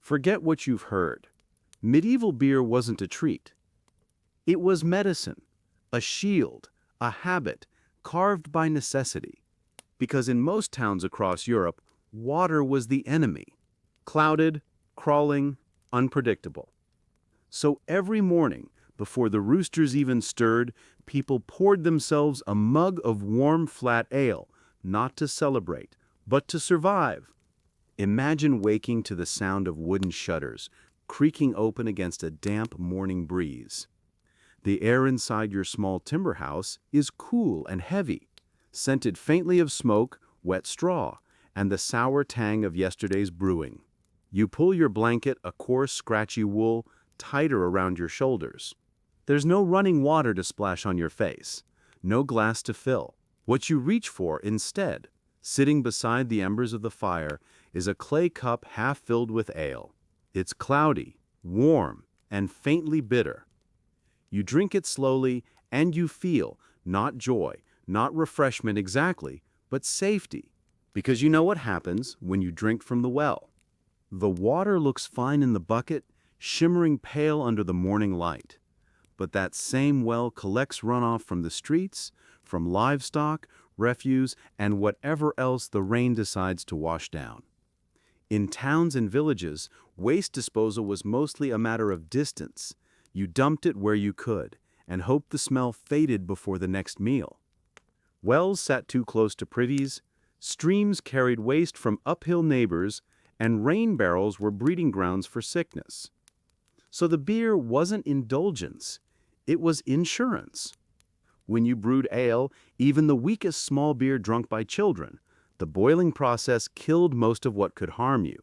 Forget what you've heard. Medieval beer wasn't a treat. It was medicine, a shield, a habit, carved by necessity. Because in most towns across Europe, water was the enemy. Clouded, crawling, unpredictable. So every morning, before the roosters even stirred, people poured themselves a mug of warm, flat ale, not to celebrate, but to survive. Imagine waking to the sound of wooden shutters, creaking open against a damp morning breeze. The air inside your small timber house is cool and heavy, scented faintly of smoke, wet straw, and the sour tang of yesterday's brewing. You pull your blanket, a coarse, scratchy wool, tighter around your shoulders. There's no running water to splash on your face, no glass to fill. What you reach for instead, sitting beside the embers of the fire, is a clay cup half filled with ale. It's cloudy, warm, and faintly bitter. You drink it slowly, and you feel not joy, not refreshment exactly, but safety. Because you know what happens when you drink from the well. The water looks fine in the bucket, shimmering pale under the morning light. But that same well collects runoff from the streets, from livestock, refuse, and whatever else the rain decides to wash down. In towns and villages, waste disposal was mostly a matter of distance. You dumped it where you could, and hoped the smell faded before the next meal. Wells sat too close to privies, streams carried waste from uphill neighbors, and rain barrels were breeding grounds for sickness. So the beer wasn't indulgence, it was insurance. When you brewed ale, even the weakest small beer drunk by children, the boiling process killed most of what could harm you.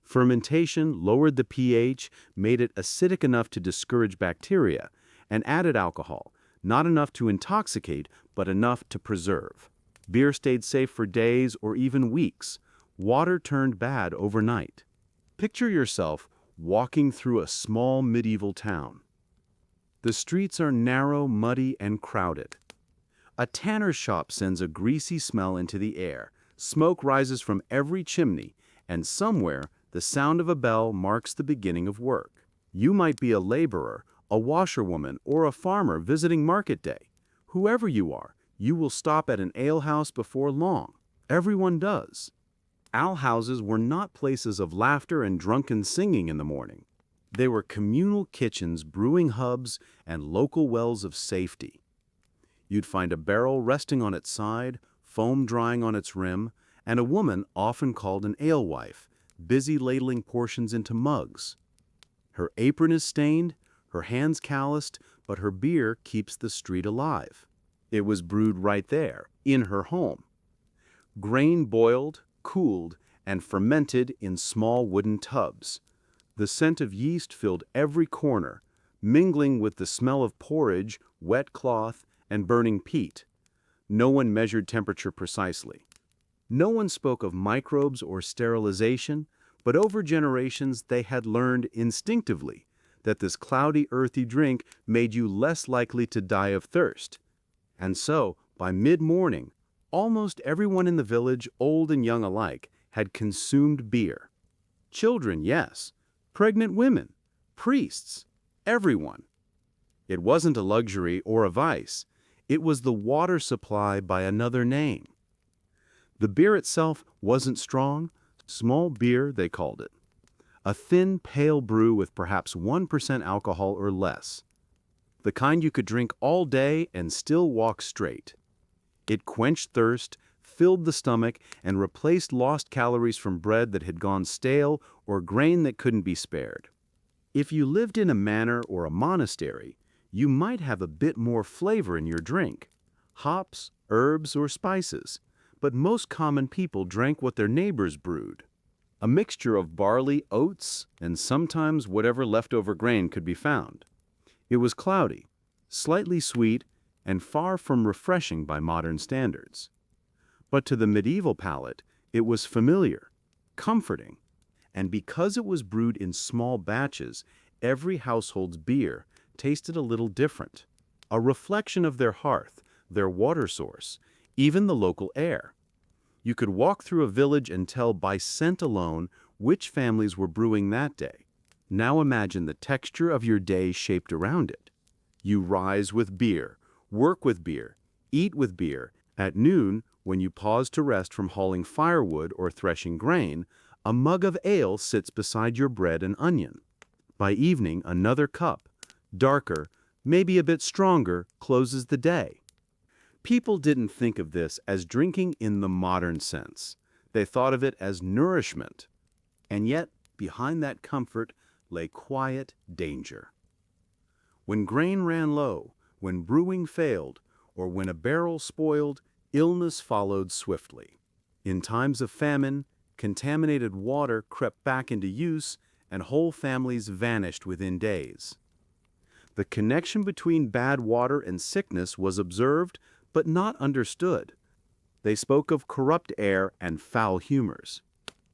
Fermentation lowered the pH, made it acidic enough to discourage bacteria, and added alcohol, not enough to intoxicate, but enough to preserve. Beer stayed safe for days or even weeks. Water turned bad overnight. Picture yourself walking through a small medieval town. The streets are narrow, muddy, and crowded. A tanner's shop sends a greasy smell into the air. Smoke rises from every chimney, and somewhere the sound of a bell marks the beginning of work. You might be a laborer, a washerwoman, or a farmer visiting market day. Whoever you are, you will stop at an alehouse before long. Everyone does. Alehouses were not places of laughter and drunken singing in the morning. They were communal kitchens, brewing hubs, and local wells of safety. You'd find a barrel resting on its side, foam drying on its rim, and a woman, often called an alewife, busy ladling portions into mugs. Her apron is stained, her hands calloused, but her beer keeps the street alive. It was brewed right there, in her home. Grain boiled, cooled, and fermented in small wooden tubs. The scent of yeast filled every corner, mingling with the smell of porridge, wet cloth, and burning peat. No one measured temperature precisely. No one spoke of microbes or sterilization, but over generations they had learned instinctively that this cloudy, earthy drink made you less likely to die of thirst. And so, by mid-morning, almost everyone in the village, old and young alike, had consumed beer. Children, yes. Pregnant women. Priests. Everyone. It wasn't a luxury or a vice. It was the water supply by another name. The beer itself wasn't strong. Small beer, they called it. A thin, pale brew with perhaps 1% alcohol or less. The kind you could drink all day and still walk straight. It quenched thirst, filled the stomach, and replaced lost calories from bread that had gone stale or grain that couldn't be spared. If you lived in a manor or a monastery, you might have a bit more flavor in your drink. Hops, herbs, or spices. But most common people drank what their neighbors brewed. A mixture of barley, oats, and sometimes whatever leftover grain could be found. It was cloudy, slightly sweet, and far from refreshing by modern standards. But to the medieval palate, it was familiar, comforting, and because it was brewed in small batches, every household's beer tasted a little different, a reflection of their hearth, their water source, even the local air. You could walk through a village and tell by scent alone which families were brewing that day. Now imagine the texture of your day shaped around it. You rise with beer, work with beer, eat with beer. At noon, when you pause to rest from hauling firewood or threshing grain, a mug of ale sits beside your bread and onion. By evening, another cup, darker, maybe a bit stronger, closes the day. People didn't think of this as drinking in the modern sense. They thought of it as nourishment. And yet, behind that comfort lay quiet danger. When grain ran low, when brewing failed, or when a barrel spoiled, illness followed swiftly. In times of famine, contaminated water crept back into use, and whole families vanished within days. The connection between bad water and sickness was observed, but not understood. They spoke of corrupt air and foul humors.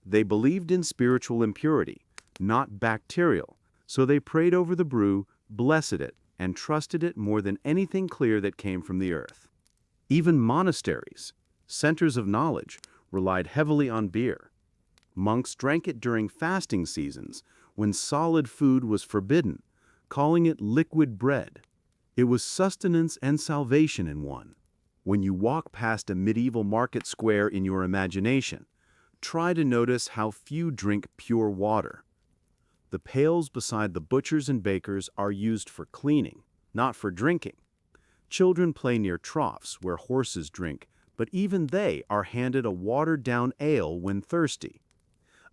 They believed in spiritual impurity, not bacterial, so they prayed over the brew, blessed it, and trusted it more than anything clear that came from the earth. Even monasteries, centers of knowledge, relied heavily on beer. Monks drank it during fasting seasons, when solid food was forbidden, calling it liquid bread. It was sustenance and salvation in one. When you walk past a medieval market square in your imagination, try to notice how few drink pure water. The pails beside the butchers and bakers are used for cleaning, not for drinking. Children play near troughs where horses drink, but even they are handed a watered-down ale when thirsty.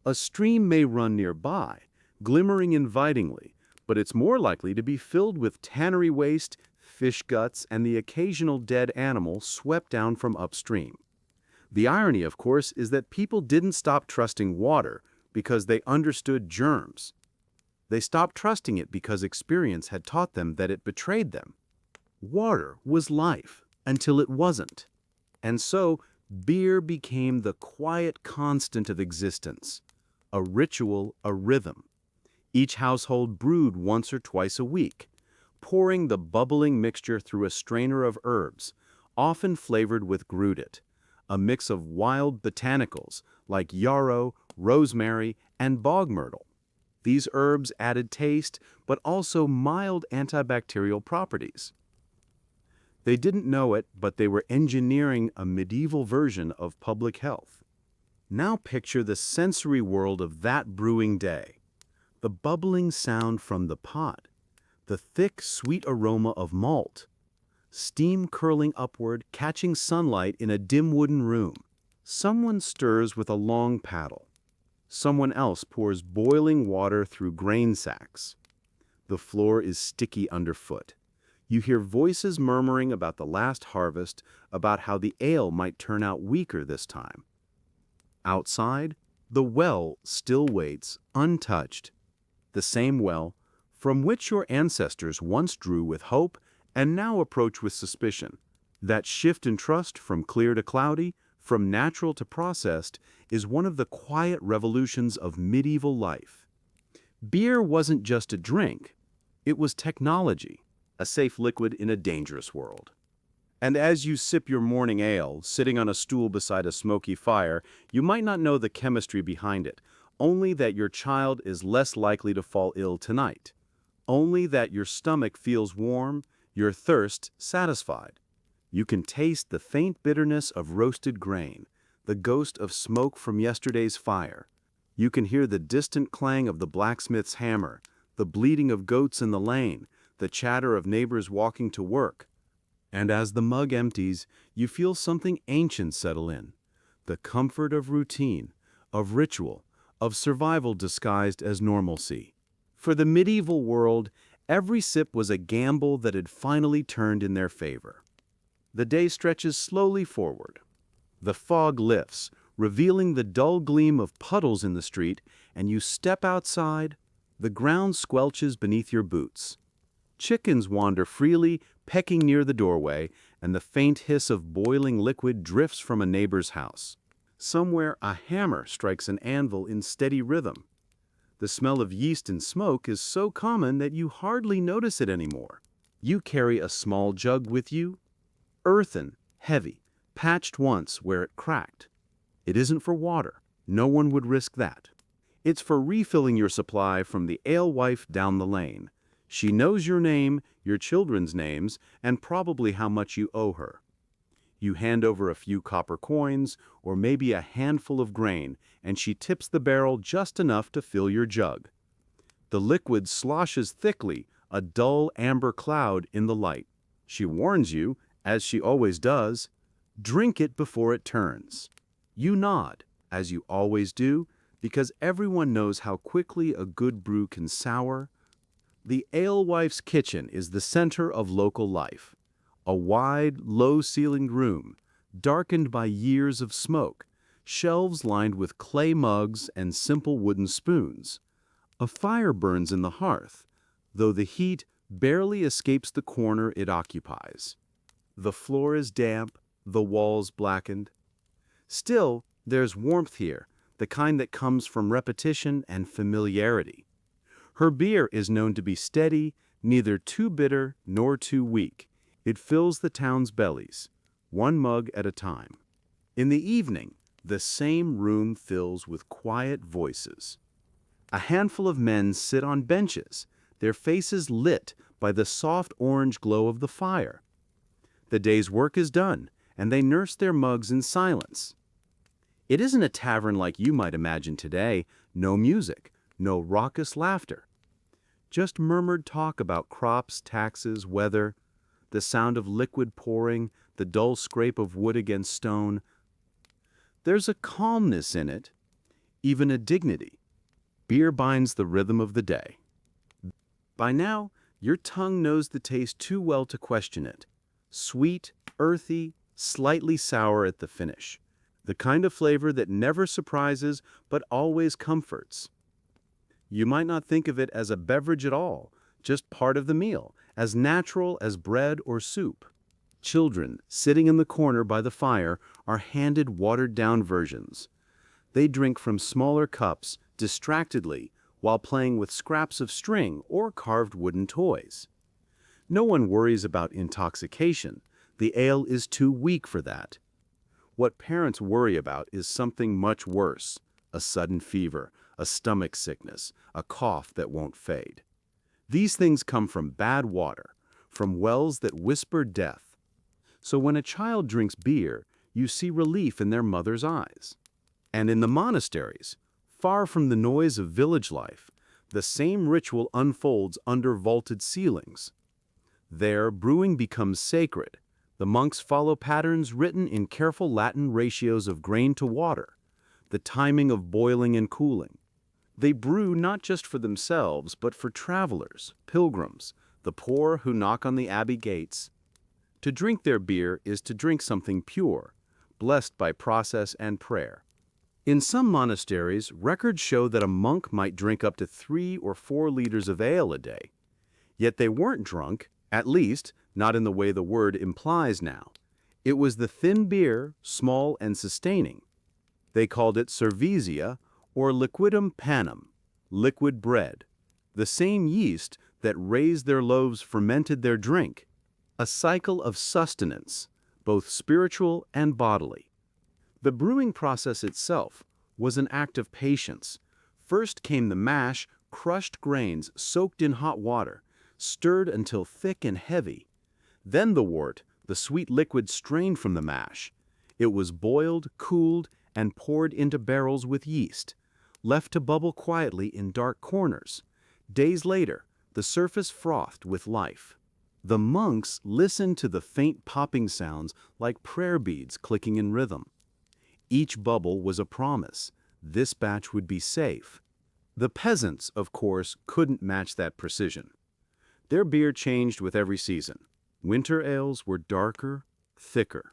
A stream may run nearby, glimmering invitingly, but it's more likely to be filled with tannery waste, fish guts, and the occasional dead animal swept down from upstream. The irony, of course, is that people didn't stop trusting water because they understood germs. They stopped trusting it because experience had taught them that it betrayed them. Water was life until it wasn't. And so, beer became the quiet constant of existence, a ritual, a rhythm. Each household brewed once or twice a week, pouring the bubbling mixture through a strainer of herbs, often flavored with grudet, a mix of wild botanicals like yarrow, rosemary, and bog myrtle. These herbs added taste, but also mild antibacterial properties. They didn't know it, but they were engineering a medieval version of public health. Now picture the sensory world of that brewing day. The bubbling sound from the pot, the thick, sweet aroma of malt, steam curling upward, catching sunlight in a dim wooden room. Someone stirs with a long paddle. Someone else pours boiling water through grain sacks. The floor is sticky underfoot. You hear voices murmuring about the last harvest, about how the ale might turn out weaker this time. Outside, the well still waits, untouched. The same well from which your ancestors once drew with hope and now approach with suspicion. That shift in trust from clear to cloudy, from natural to processed, is one of the quiet revolutions of medieval life. Beer wasn't just a drink, it was technology, a safe liquid in a dangerous world. And as you sip your morning ale, sitting on a stool beside a smoky fire, you might not know the chemistry behind it, only that your child is less likely to fall ill tonight, only that your stomach feels warm, your thirst satisfied. You can taste the faint bitterness of roasted grain, the ghost of smoke from yesterday's fire. You can hear the distant clang of the blacksmith's hammer, the bleating of goats in the lane, the chatter of neighbors walking to work. And as the mug empties, you feel something ancient settle in, the comfort of routine, of ritual, of survival disguised as normalcy. For the medieval world, every sip was a gamble that had finally turned in their favor. The day stretches slowly forward. The fog lifts, revealing the dull gleam of puddles in the street, and you step outside. The ground squelches beneath your boots. Chickens wander freely, pecking near the doorway, and the faint hiss of boiling liquid drifts from a neighbor's house. Somewhere a hammer strikes an anvil in steady rhythm. The smell of yeast and smoke is so common that you hardly notice it anymore. You carry a small jug with you, earthen, heavy, patched once where it cracked. It isn't for water. No one would risk that. It's for refilling your supply from the alewife down the lane. She knows your name, your children's names, and probably how much you owe her. You hand over a few copper coins, or maybe a handful of grain, and she tips the barrel just enough to fill your jug. The liquid sloshes thickly, a dull amber cloud in the light. She warns you, as she always does, drink it before it turns. You nod, as you always do, because everyone knows how quickly a good brew can sour. The alewife's kitchen is the center of local life. A wide, low-ceilinged room, darkened by years of smoke, shelves lined with clay mugs and simple wooden spoons. A fire burns in the hearth, though the heat barely escapes the corner it occupies. The floor is damp, the walls blackened. Still, there's warmth here, the kind that comes from repetition and familiarity. Her beer is known to be steady, neither too bitter nor too weak. It fills the town's bellies, one mug at a time. In the evening, the same room fills with quiet voices. A handful of men sit on benches, their faces lit by the soft orange glow of the fire. The day's work is done, and they nurse their mugs in silence. It isn't a tavern like you might imagine today, no music, no raucous laughter. Just murmured talk about crops, taxes, weather, the sound of liquid pouring, the dull scrape of wood against stone. There's a calmness in it, even a dignity. Beer binds the rhythm of the day. By now, your tongue knows the taste too well to question it. Sweet, earthy, slightly sour at the finish. The kind of flavor that never surprises but always comforts. You might not think of it as a beverage at all, just part of the meal, as natural as bread or soup. Children, sitting in the corner by the fire, are handed watered-down versions. They drink from smaller cups, distractedly, while playing with scraps of string or carved wooden toys. No one worries about intoxication. The ale is too weak for that. What parents worry about is something much worse: a sudden fever, a stomach sickness, a cough that won't fade. These things come from bad water, from wells that whisper death. So when a child drinks beer, you see relief in their mother's eyes. And in the monasteries, far from the noise of village life, the same ritual unfolds under vaulted ceilings. There, brewing becomes sacred. The monks follow patterns written in careful Latin ratios of grain to water, the timing of boiling and cooling. They brew not just for themselves, but for travelers, pilgrims, the poor who knock on the abbey gates. To drink their beer is to drink something pure, blessed by process and prayer. In some monasteries, records show that a monk might drink up to 3 or 4 liters of ale a day. Yet they weren't drunk, at least, not in the way the word implies now. It was the thin beer, small and sustaining. They called it cervisia, or liquidum panem, liquid bread. The same yeast that raised their loaves fermented their drink. A cycle of sustenance, both spiritual and bodily. The brewing process itself was an act of patience. First came the mash, crushed grains soaked in hot water, stirred until thick and heavy. Then the wort, the sweet liquid strained from the mash. It was boiled, cooled, and poured into barrels with yeast, left to bubble quietly in dark corners. Days later, the surface frothed with life. The monks listened to the faint popping sounds like prayer beads clicking in rhythm. Each bubble was a promise. This batch would be safe. The peasants, of course, couldn't match that precision. Their beer changed with every season. Winter ales were darker, thicker.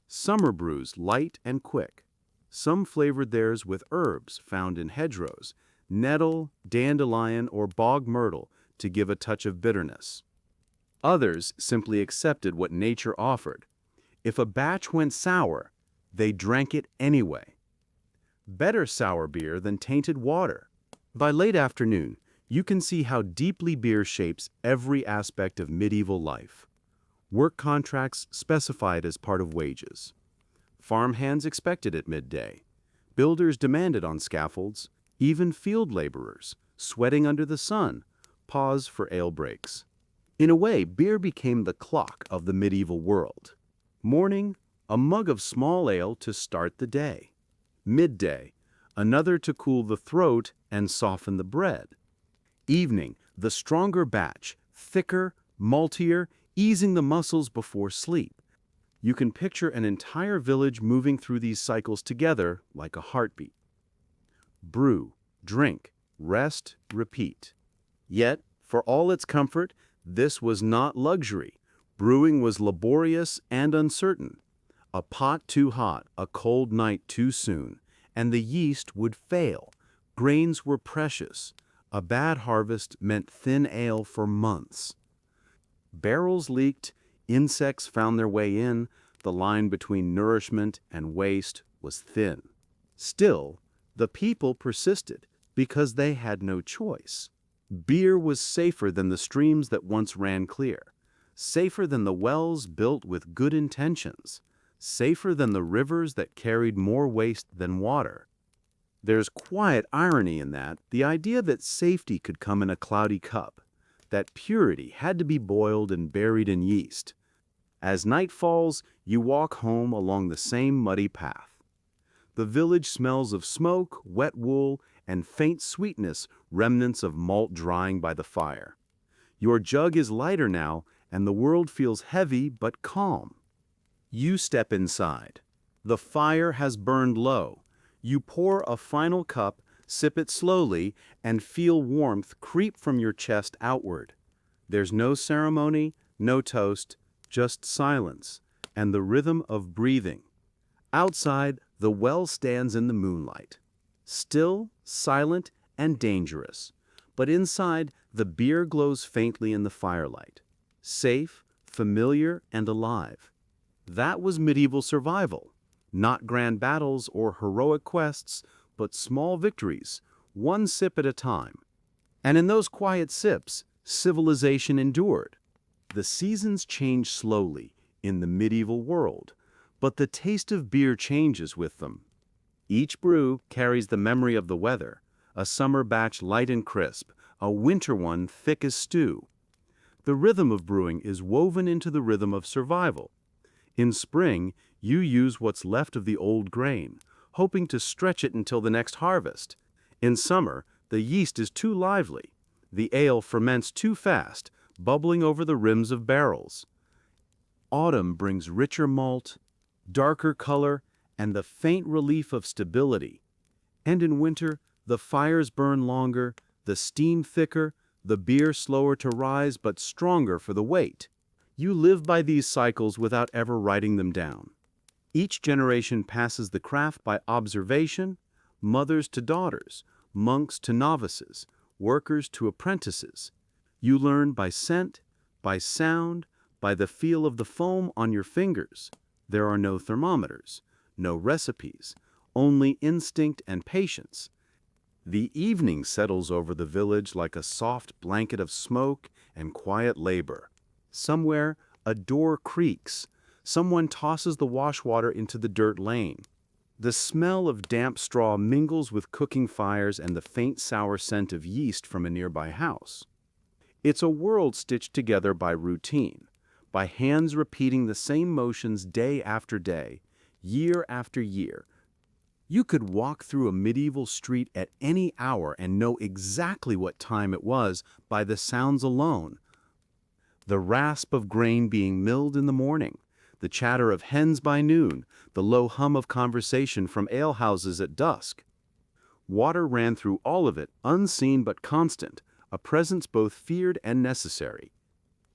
Summer brews light and quick. Some flavored theirs with herbs found in hedgerows, nettle, dandelion, or bog myrtle to give a touch of bitterness. Others simply accepted what nature offered. If a batch went sour, they drank it anyway. Better sour beer than tainted water. By late afternoon, you can see how deeply beer shapes every aspect of medieval life. Work contracts specified as part of wages. Farmhands expected at midday. Builders demanded on scaffolds. Even field laborers, sweating under the sun, pause for ale breaks. In a way, beer became the clock of the medieval world. Morning, a mug of small ale to start the day. Midday, another to cool the throat and soften the bread. Evening, the stronger batch, thicker, maltier, easing the muscles before sleep. You can picture an entire village moving through these cycles together like a heartbeat. Brew, drink, rest, repeat. Yet, for all its comfort, this was not luxury. Brewing was laborious and uncertain. A pot too hot, a cold night too soon, and the yeast would fail. Grains were precious. A bad harvest meant thin ale for months. Barrels leaked, insects found their way in, the line between nourishment and waste was thin. Still, the people persisted because they had no choice. Beer was safer than the streams that once ran clear, safer than the wells built with good intentions, safer than the rivers that carried more waste than water. There's quiet irony in that, the idea that safety could come in a cloudy cup, that purity had to be boiled and buried in yeast. As night falls, you walk home along the same muddy path. The village smells of smoke, wet wool, and faint sweetness, remnants of malt drying by the fire. Your jug is lighter now, and the world feels heavy but calm. You step inside. The fire has burned low. You pour a final cup, sip it slowly, and feel warmth creep from your chest outward. There's no ceremony, no toast, just silence, and the rhythm of breathing. Outside, the well stands in the moonlight. Still, silent, and dangerous. But inside, the beer glows faintly in the firelight. Safe, familiar, and alive. That was medieval survival. Not grand battles or heroic quests, but small victories, one sip at a time. And in those quiet sips, civilization endured. The seasons change slowly in the medieval world, but the taste of beer changes with them. Each brew carries the memory of the weather, a summer batch light and crisp, a winter one thick as stew. The rhythm of brewing is woven into the rhythm of survival. In spring, you use what's left of the old grain, hoping to stretch it until the next harvest. In summer, the yeast is too lively. The ale ferments too fast, bubbling over the rims of barrels. Autumn brings richer malt, darker color, and the faint relief of stability. And in winter, the fires burn longer, the steam thicker, the beer slower to rise but stronger for the weight. You live by these cycles without ever writing them down. Each generation passes the craft by observation, mothers to daughters, monks to novices, workers to apprentices. You learn by scent, by sound, by the feel of the foam on your fingers. There are no thermometers, no recipes, only instinct and patience. The evening settles over the village like a soft blanket of smoke and quiet labor. Somewhere, a door creaks. Someone tosses the washwater into the dirt lane. The smell of damp straw mingles with cooking fires and the faint sour scent of yeast from a nearby house. It's a world stitched together by routine, by hands repeating the same motions day after day, year after year. You could walk through a medieval street at any hour and know exactly what time it was by the sounds alone. The rasp of grain being milled in the morning, the chatter of hens by noon, the low hum of conversation from alehouses at dusk. Water ran through all of it, unseen but constant, a presence both feared and necessary.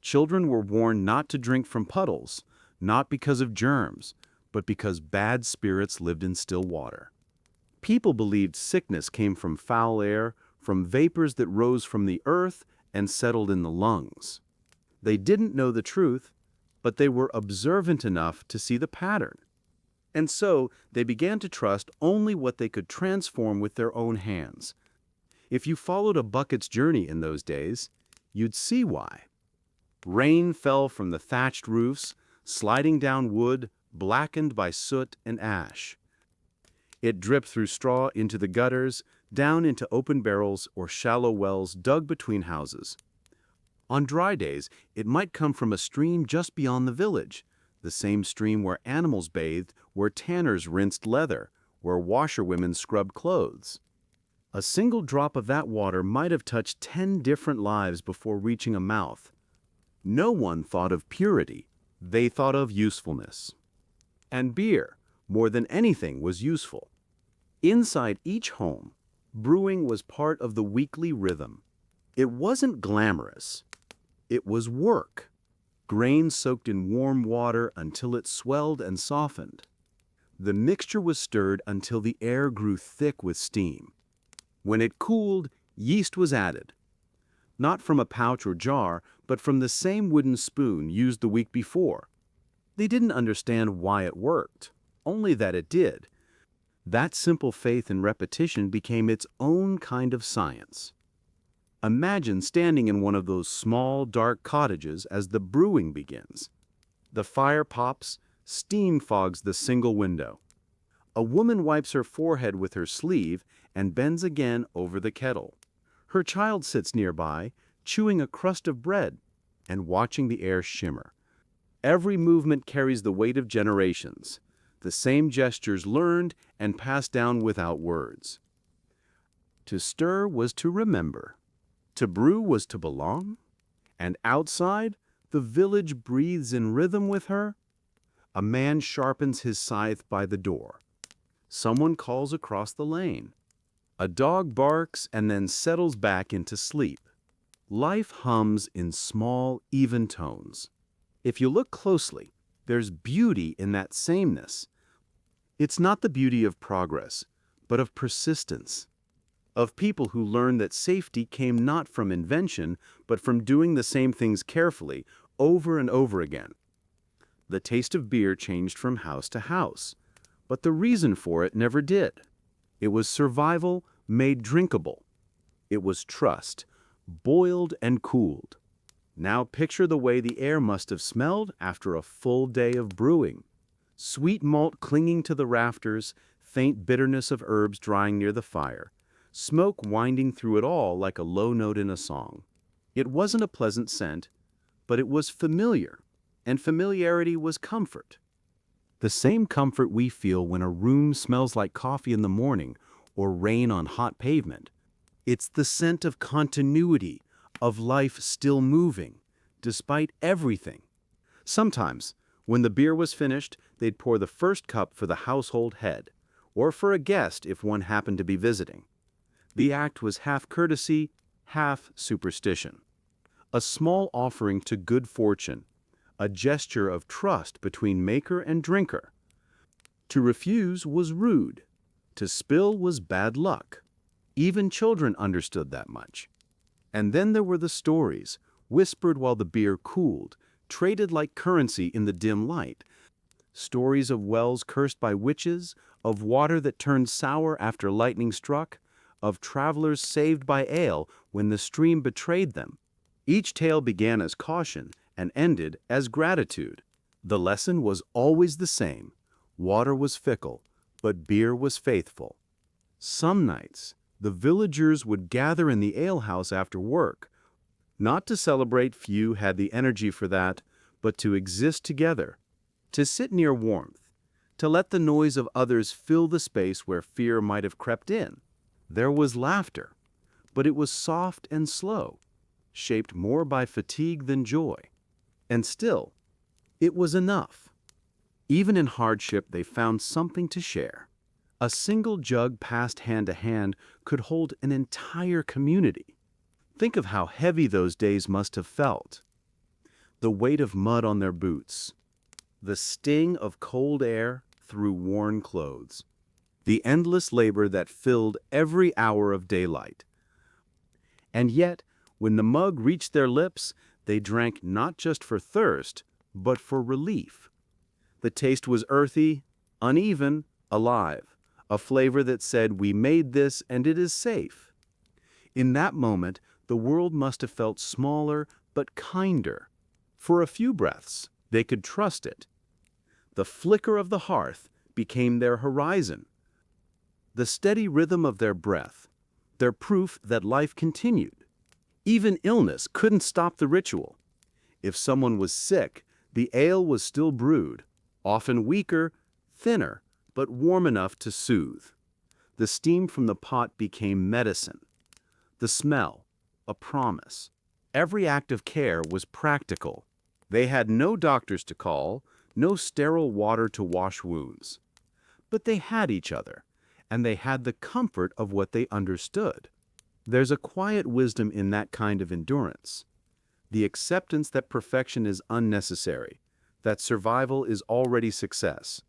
Children were warned not to drink from puddles, not because of germs, but because bad spirits lived in still water. People believed sickness came from foul air, from vapors that rose from the earth and settled in the lungs. They didn't know the truth, but they were observant enough to see the pattern. And so they began to trust only what they could transform with their own hands. If you followed a bucket's journey in those days, you'd see why. Rain fell from the thatched roofs, sliding down wood, blackened by soot and ash. It dripped through straw into the gutters, down into open barrels or shallow wells dug between houses. On dry days, it might come from a stream just beyond the village, the same stream where animals bathed, where tanners rinsed leather, where washerwomen scrubbed clothes. A single drop of that water might have touched 10 different lives before reaching a mouth. No one thought of purity. They thought of usefulness. And beer, more than anything, was useful. Inside each home, brewing was part of the weekly rhythm. It wasn't glamorous. It was work. Grain soaked in warm water until it swelled and softened. The mixture was stirred until the air grew thick with steam. When it cooled, yeast was added. Not from a pouch or jar, but from the same wooden spoon used the week before. They didn't understand why it worked, only that it did. That simple faith in repetition became its own kind of science. Imagine standing in one of those small, dark cottages as the brewing begins. The fire pops, steam fogs the single window. A woman wipes her forehead with her sleeve and bends again over the kettle. Her child sits nearby, chewing a crust of bread and watching the air shimmer. Every movement carries the weight of generations, the same gestures learned and passed down without words. To stir was to remember. To brew was to belong. And outside, the village breathes in rhythm with her. A man sharpens his scythe by the door. Someone calls across the lane. A dog barks and then settles back into sleep. Life hums in small, even tones. If you look closely, there's beauty in that sameness. It's not the beauty of progress, but of persistence. Of people who learned that safety came not from invention, but from doing the same things carefully, over and over again. The taste of beer changed from house to house, but the reason for it never did. It was survival made drinkable. It was trust, boiled and cooled. Now picture the way the air must have smelled after a full day of brewing. Sweet malt clinging to the rafters, faint bitterness of herbs drying near the fire, smoke winding through it all like a low note in a song. It wasn't a pleasant scent, but it was familiar, and familiarity was comfort. The same comfort we feel when a room smells like coffee in the morning or rain on hot pavement. It's the scent of continuity, of life still moving, despite everything. Sometimes, when the beer was finished, they'd pour the first cup for the household head, or for a guest if one happened to be visiting. The act was half courtesy, half superstition. A small offering to good fortune, a gesture of trust between maker and drinker. To refuse was rude. To spill was bad luck. Even children understood that much. And then there were the stories, whispered while the beer cooled, traded like currency in the dim light. Stories of wells cursed by witches, of water that turned sour after lightning struck, of travelers saved by ale when the stream betrayed them. Each tale began as caution and ended as gratitude. The lesson was always the same. Water was fickle, but beer was faithful. Some nights, the villagers would gather in the alehouse after work. Not to celebrate, few had the energy for that, but to exist together, to sit near warmth, to let the noise of others fill the space where fear might have crept in. There was laughter, but it was soft and slow, shaped more by fatigue than joy. And still, it was enough. Even in hardship, they found something to share. A single jug passed hand to hand could hold an entire community. Think of how heavy those days must have felt. The weight of mud on their boots, the sting of cold air through worn clothes, the endless labor that filled every hour of daylight. And yet, when the mug reached their lips, they drank not just for thirst, but for relief. The taste was earthy, uneven, alive, a flavor that said, "We made this and it is safe." In that moment, the world must have felt smaller but kinder. For a few breaths, they could trust it. The flicker of the hearth became their horizon. The steady rhythm of their breath, they're proof that life continued. Even illness couldn't stop the ritual. If someone was sick, the ale was still brewed, often weaker, thinner, but warm enough to soothe. The steam from the pot became medicine. The smell, a promise. Every act of care was practical. They had no doctors to call, no sterile water to wash wounds. But they had each other, and they had the comfort of what they understood. There's a quiet wisdom in that kind of endurance. The acceptance that perfection is unnecessary, that survival is already success.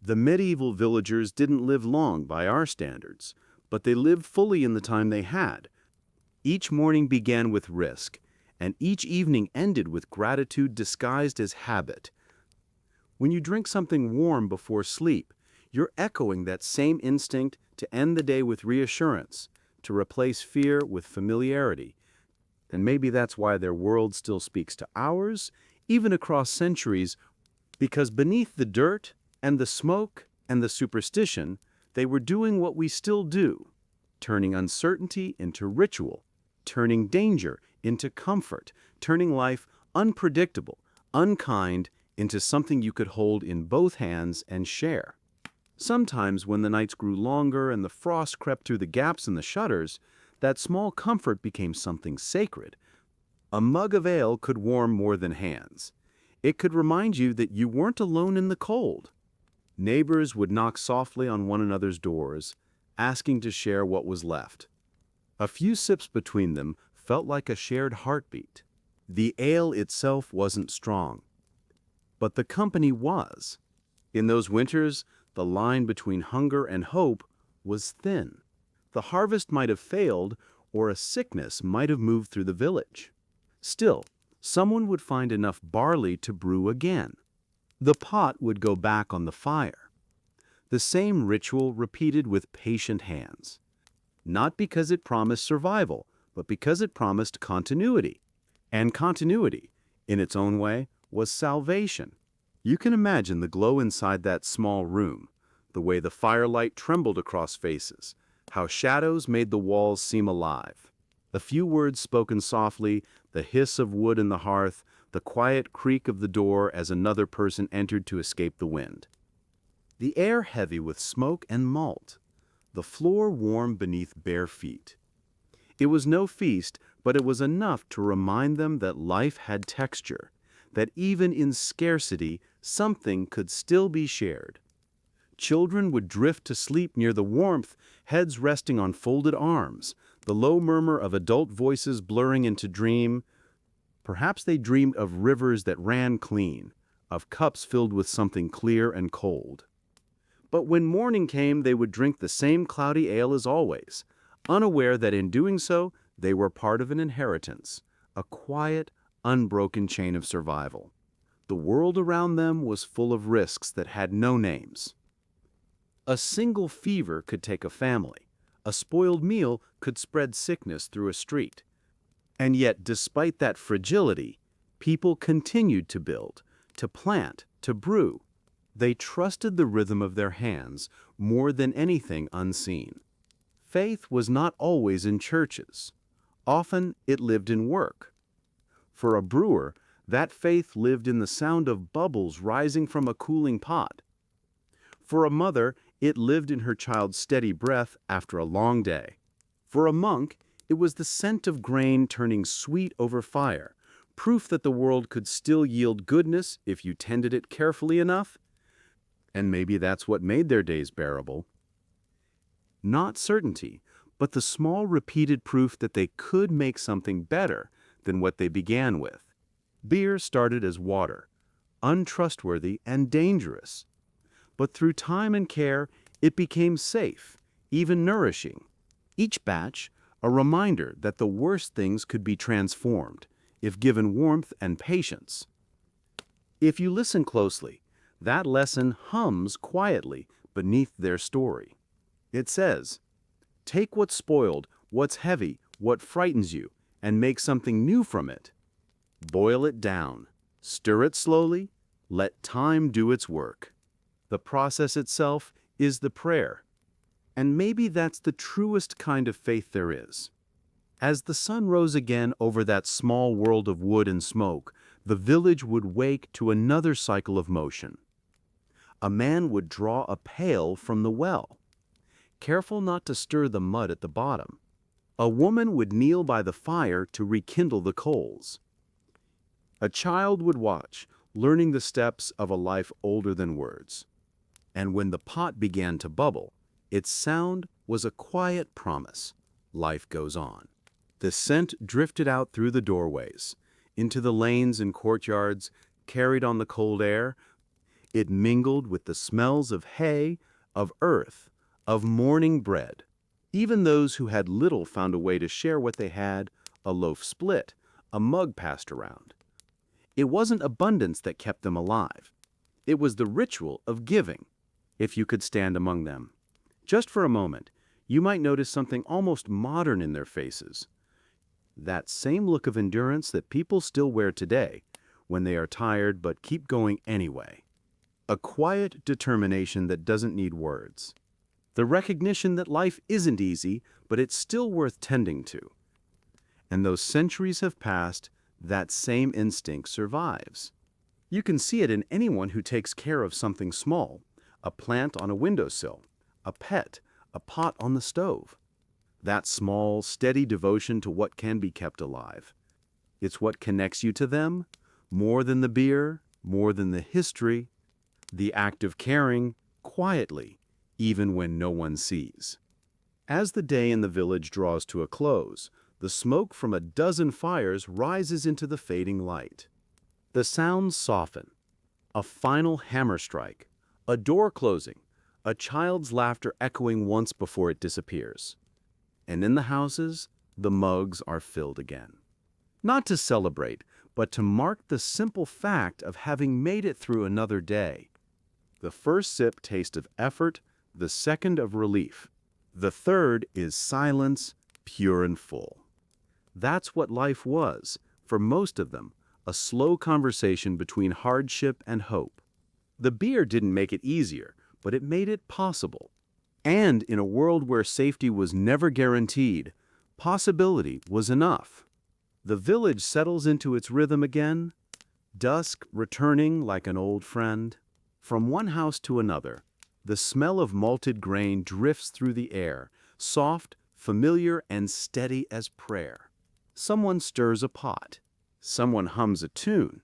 The medieval villagers didn't live long by our standards, but they lived fully in the time they had. Each morning began with risk, and each evening ended with gratitude disguised as habit. When you drink something warm before sleep, you're echoing that same instinct to end the day with reassurance, to replace fear with familiarity. And maybe that's why their world still speaks to ours, even across centuries, because beneath the dirt and the smoke and the superstition, they were doing what we still do, turning uncertainty into ritual, turning danger into comfort, turning life unpredictable, unkind, into something you could hold in both hands and share. Sometimes when the nights grew longer and the frost crept through the gaps in the shutters, that small comfort became something sacred. A mug of ale could warm more than hands. It could remind you that you weren't alone in the cold. Neighbors would knock softly on one another's doors, asking to share what was left. A few sips between them felt like a shared heartbeat. The ale itself wasn't strong, but the company was. In those winters, the line between hunger and hope was thin. The harvest might have failed, or a sickness might have moved through the village. Still, someone would find enough barley to brew again. The pot would go back on the fire. The same ritual repeated with patient hands. Not because it promised survival, but because it promised continuity. And continuity, in its own way, was salvation. You can imagine the glow inside that small room, the way the firelight trembled across faces, how shadows made the walls seem alive. A few words spoken softly, the hiss of wood in the hearth, the quiet creak of the door as another person entered to escape the wind. The air heavy with smoke and malt, the floor warm beneath bare feet. It was no feast, but it was enough to remind them that life had texture, that even in scarcity, something could still be shared. Children would drift to sleep near the warmth, heads resting on folded arms, the low murmur of adult voices blurring into dream. Perhaps they dreamed of rivers that ran clean, of cups filled with something clear and cold. But when morning came, they would drink the same cloudy ale as always, unaware that in doing so, they were part of an inheritance, a quiet, unbroken chain of survival. The world around them was full of risks that had no names. A single fever could take a family. A spoiled meal could spread sickness through a street. And yet, despite that fragility, people continued to build, to plant, to brew. They trusted the rhythm of their hands more than anything unseen. Faith was not always in churches. Often it lived in work. For a brewer, that faith lived in the sound of bubbles rising from a cooling pot. For a mother, it lived in her child's steady breath after a long day. For a monk, it was the scent of grain turning sweet over fire, proof that the world could still yield goodness if you tended it carefully enough. And maybe that's what made their days bearable. Not certainty, but the small repeated proof that they could make something better than what they began with. Beer started as water, untrustworthy and dangerous. But through time and care, it became safe, even nourishing. Each batch, a reminder that the worst things could be transformed, if given warmth and patience. If you listen closely, that lesson hums quietly beneath their story. It says, "Take what's spoiled, what's heavy, what frightens you, and make something new from it. Boil it down, stir it slowly, let time do its work." The process itself is the prayer. And maybe that's the truest kind of faith there is. As the sun rose again over that small world of wood and smoke, the village would wake to another cycle of motion. A man would draw a pail from the well, careful not to stir the mud at the bottom. A woman would kneel by the fire to rekindle the coals. A child would watch, learning the steps of a life older than words. And when the pot began to bubble, its sound was a quiet promise. Life goes on. The scent drifted out through the doorways, into the lanes and courtyards, carried on the cold air. It mingled with the smells of hay, of earth, of morning bread. Even those who had little found a way to share what they had, a loaf split, a mug passed around. It wasn't abundance that kept them alive. It was the ritual of giving, if you could stand among them. Just for a moment, you might notice something almost modern in their faces. That same look of endurance that people still wear today, when they are tired but keep going anyway. A quiet determination that doesn't need words. The recognition that life isn't easy, but it's still worth tending to. And though centuries have passed, that same instinct survives. You can see it in anyone who takes care of something small, a plant on a windowsill, a pet, a pot on the stove. That small, steady devotion to what can be kept alive. It's what connects you to them, more than the beer, more than the history, the act of caring, quietly, even when no one sees. As the day in the village draws to a close, the smoke from a dozen fires rises into the fading light. The sounds soften. A final hammer strike, a door closing, a child's laughter echoing once before it disappears. And in the houses, the mugs are filled again. Not to celebrate, but to mark the simple fact of having made it through another day. The first sip tastes of effort, the second of relief. The third is silence, pure and full. That's what life was, for most of them, a slow conversation between hardship and hope. The beer didn't make it easier, but it made it possible. And in a world where safety was never guaranteed, possibility was enough. The village settles into its rhythm again, dusk returning like an old friend. From one house to another, the smell of malted grain drifts through the air, soft, familiar, and steady as prayer. Someone stirs a pot. Someone hums a tune.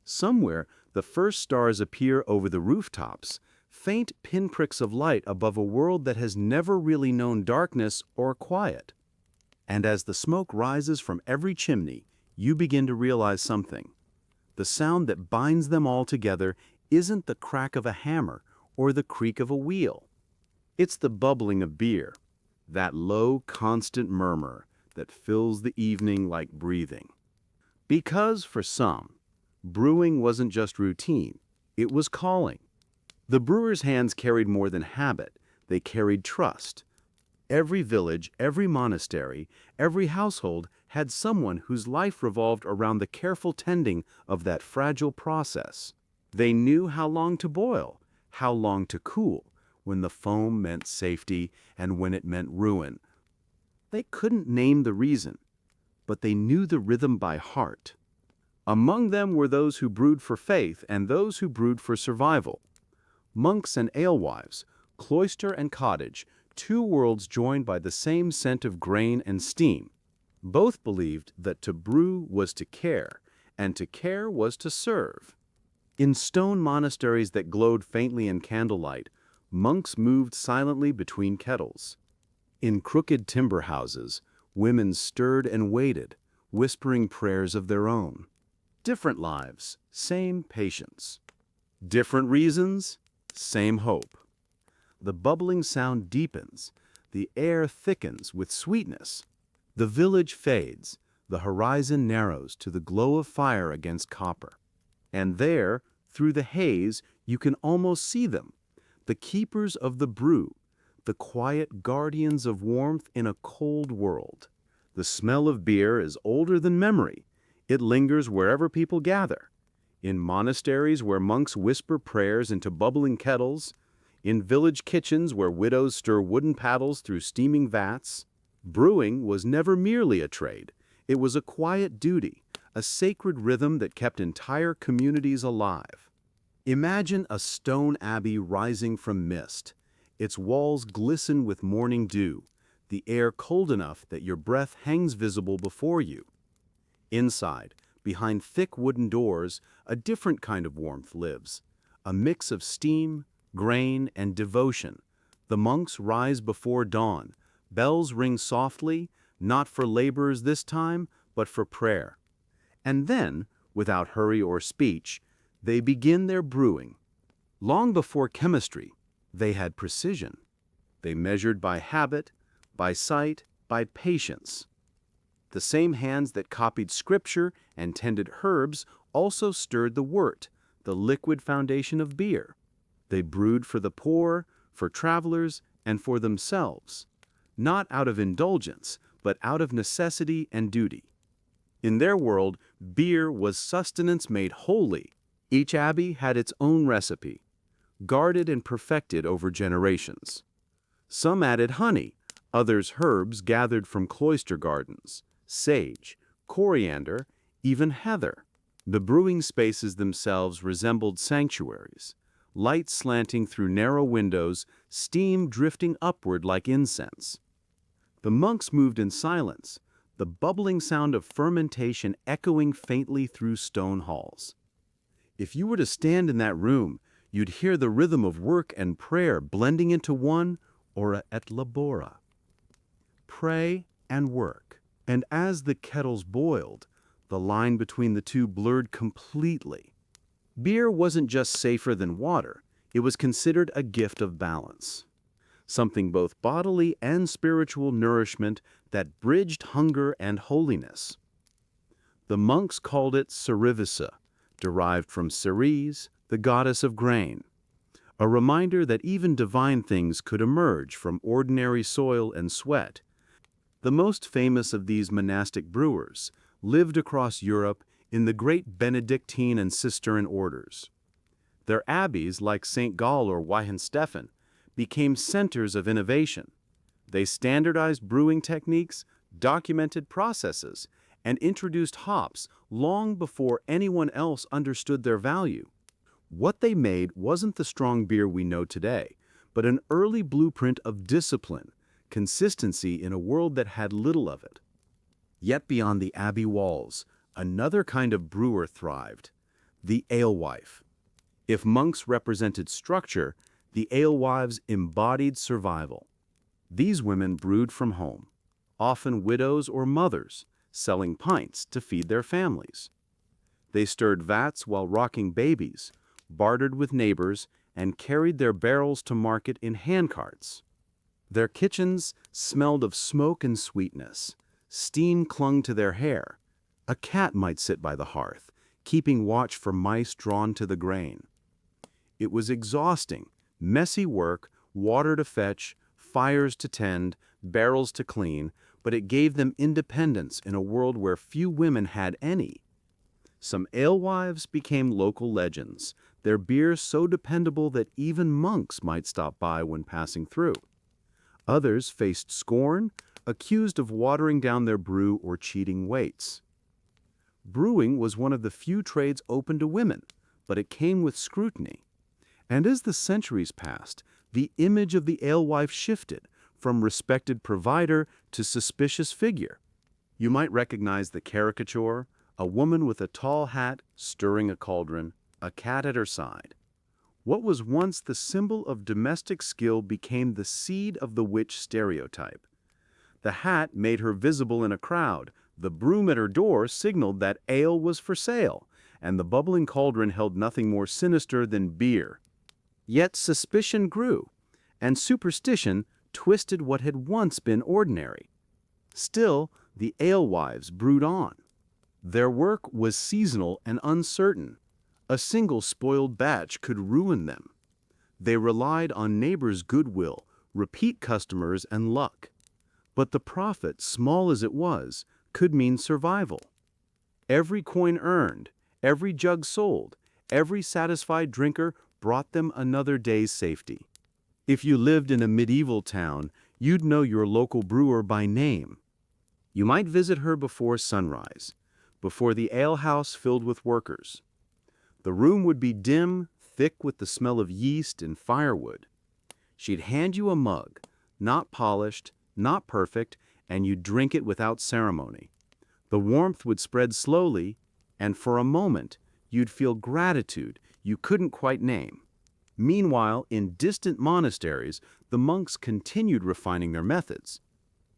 Somewhere, the first stars appear over the rooftops, faint pinpricks of light above a world that has never really known darkness or quiet. And as the smoke rises from every chimney, you begin to realize something. The sound that binds them all together isn't the crack of a hammer or the creak of a wheel. It's the bubbling of beer, that low, constant murmur that fills the evening like breathing. Because, for some, brewing wasn't just routine, it was calling. The brewers' hands carried more than habit, they carried trust. Every village, every monastery, every household had someone whose life revolved around the careful tending of that fragile process. They knew how long to boil, how long to cool, when the foam meant safety and when it meant ruin. They couldn't name the reason, but they knew the rhythm by heart. Among them were those who brewed for faith and those who brewed for survival. Monks and alewives, cloister and cottage, two worlds joined by the same scent of grain and steam. Both believed that to brew was to care, and to care was to serve. In stone monasteries that glowed faintly in candlelight, monks moved silently between kettles. In crooked timber houses, women stirred and waited, whispering prayers of their own. Different lives, same patience. Different reasons, same hope. The bubbling sound deepens, the air thickens with sweetness. The village fades, the horizon narrows to the glow of fire against copper. And there, through the haze, you can almost see them, the keepers of the brew, the quiet guardians of warmth in a cold world. The smell of beer is older than memory. It lingers wherever people gather. In monasteries where monks whisper prayers into bubbling kettles, In village kitchens where widows stir wooden paddles through steaming vats, brewing was never merely a trade. It was a quiet duty, a sacred rhythm that kept entire communities alive. Imagine a stone abbey rising from mist. Its walls glisten with morning dew, the air cold enough that your breath hangs visible before you. Inside, behind thick wooden doors, a different kind of warmth lives. A mix of steam, grain, and devotion. The monks rise before dawn. Bells ring softly, not for laborers this time, but for prayer. And then, without hurry or speech, they begin their brewing. Long before chemistry, they had precision. They measured by habit, by sight, by patience. The same hands that copied scripture and tended herbs also stirred the wort, the liquid foundation of beer. They brewed for the poor, for travelers, and for themselves, not out of indulgence, but out of necessity and duty. In their world, beer was sustenance made holy. Each abbey had its own recipe, guarded and perfected over generations. Some added honey, others herbs gathered from cloister gardens, sage, coriander, even heather. The brewing spaces themselves resembled sanctuaries, light slanting through narrow windows, steam drifting upward like incense. The monks moved in silence, the bubbling sound of fermentation echoing faintly through stone halls. If you were to stand in that room, you'd hear the rhythm of work and prayer blending into one, ora et labora. Pray and work. And as the kettles boiled, the line between the two blurred completely. Beer wasn't just safer than water, it was considered a gift of balance. Something both bodily and spiritual nourishment that bridged hunger and holiness. The monks called it cerevisa, derived from Ceres, the goddess of grain, a reminder that even divine things could emerge from ordinary soil and sweat. The most famous of these monastic brewers lived across Europe in the great Benedictine and Cistercian orders. Their abbeys, like St. Gall or Weihenstephan, became centers of innovation. They standardized brewing techniques, documented processes, and introduced hops long before anyone else understood their value. What they made wasn't the strong beer we know today, but an early blueprint of discipline, consistency in a world that had little of it. Yet beyond the abbey walls, another kind of brewer thrived, the alewife. If monks represented structure, the alewives embodied survival. These women brewed from home, often widows or mothers, selling pints to feed their families. They stirred vats while rocking babies, bartered with neighbors, and carried their barrels to market in handcarts. Their kitchens smelled of smoke and sweetness. Steam clung to their hair. A cat might sit by the hearth, keeping watch for mice drawn to the grain. It was exhausting, messy work, water to fetch, fires to tend, barrels to clean, but it gave them independence in a world where few women had any. Some alewives became local legends, their beer so dependable that even monks might stop by when passing through. Others faced scorn, accused of watering down their brew or cheating weights. Brewing was one of the few trades open to women, but it came with scrutiny. And as the centuries passed, the image of the alewife shifted from respected provider to suspicious figure. You might recognize the caricature, a woman with a tall hat stirring a cauldron, a cat at her side. What was once the symbol of domestic skill became the seed of the witch stereotype. The hat made her visible in a crowd, the broom at her door signaled that ale was for sale, and the bubbling cauldron held nothing more sinister than beer. Yet suspicion grew, and superstition twisted what had once been ordinary. Still, the alewives brewed on. Their work was seasonal and uncertain. A single spoiled batch could ruin them. They relied on neighbors' goodwill, repeat customers, and luck. But the profit, small as it was, could mean survival. Every coin earned, every jug sold, every satisfied drinker brought them another day's safety. If you lived in a medieval town, you'd know your local brewer by name. You might visit her before sunrise, before the alehouse filled with workers. The room would be dim, thick with the smell of yeast and firewood. She'd hand you a mug, not polished, not perfect, and you'd drink it without ceremony. The warmth would spread slowly, and for a moment, you'd feel gratitude you couldn't quite name. Meanwhile, in distant monasteries, the monks continued refining their methods.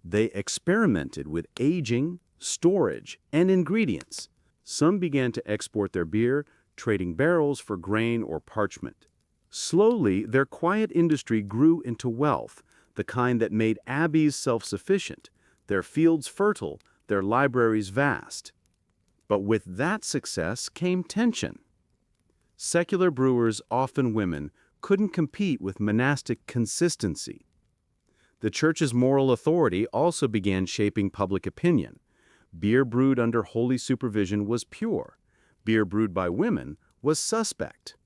They experimented with aging, storage, and ingredients. Some began to export their beer, trading barrels for grain or parchment. Slowly, their quiet industry grew into wealth, the kind that made abbeys self-sufficient, their fields fertile, their libraries vast. But with that success came tension. Secular brewers, often women, couldn't compete with monastic consistency. The church's moral authority also began shaping public opinion. Beer brewed under holy supervision was pure. Beer brewed by women was suspect.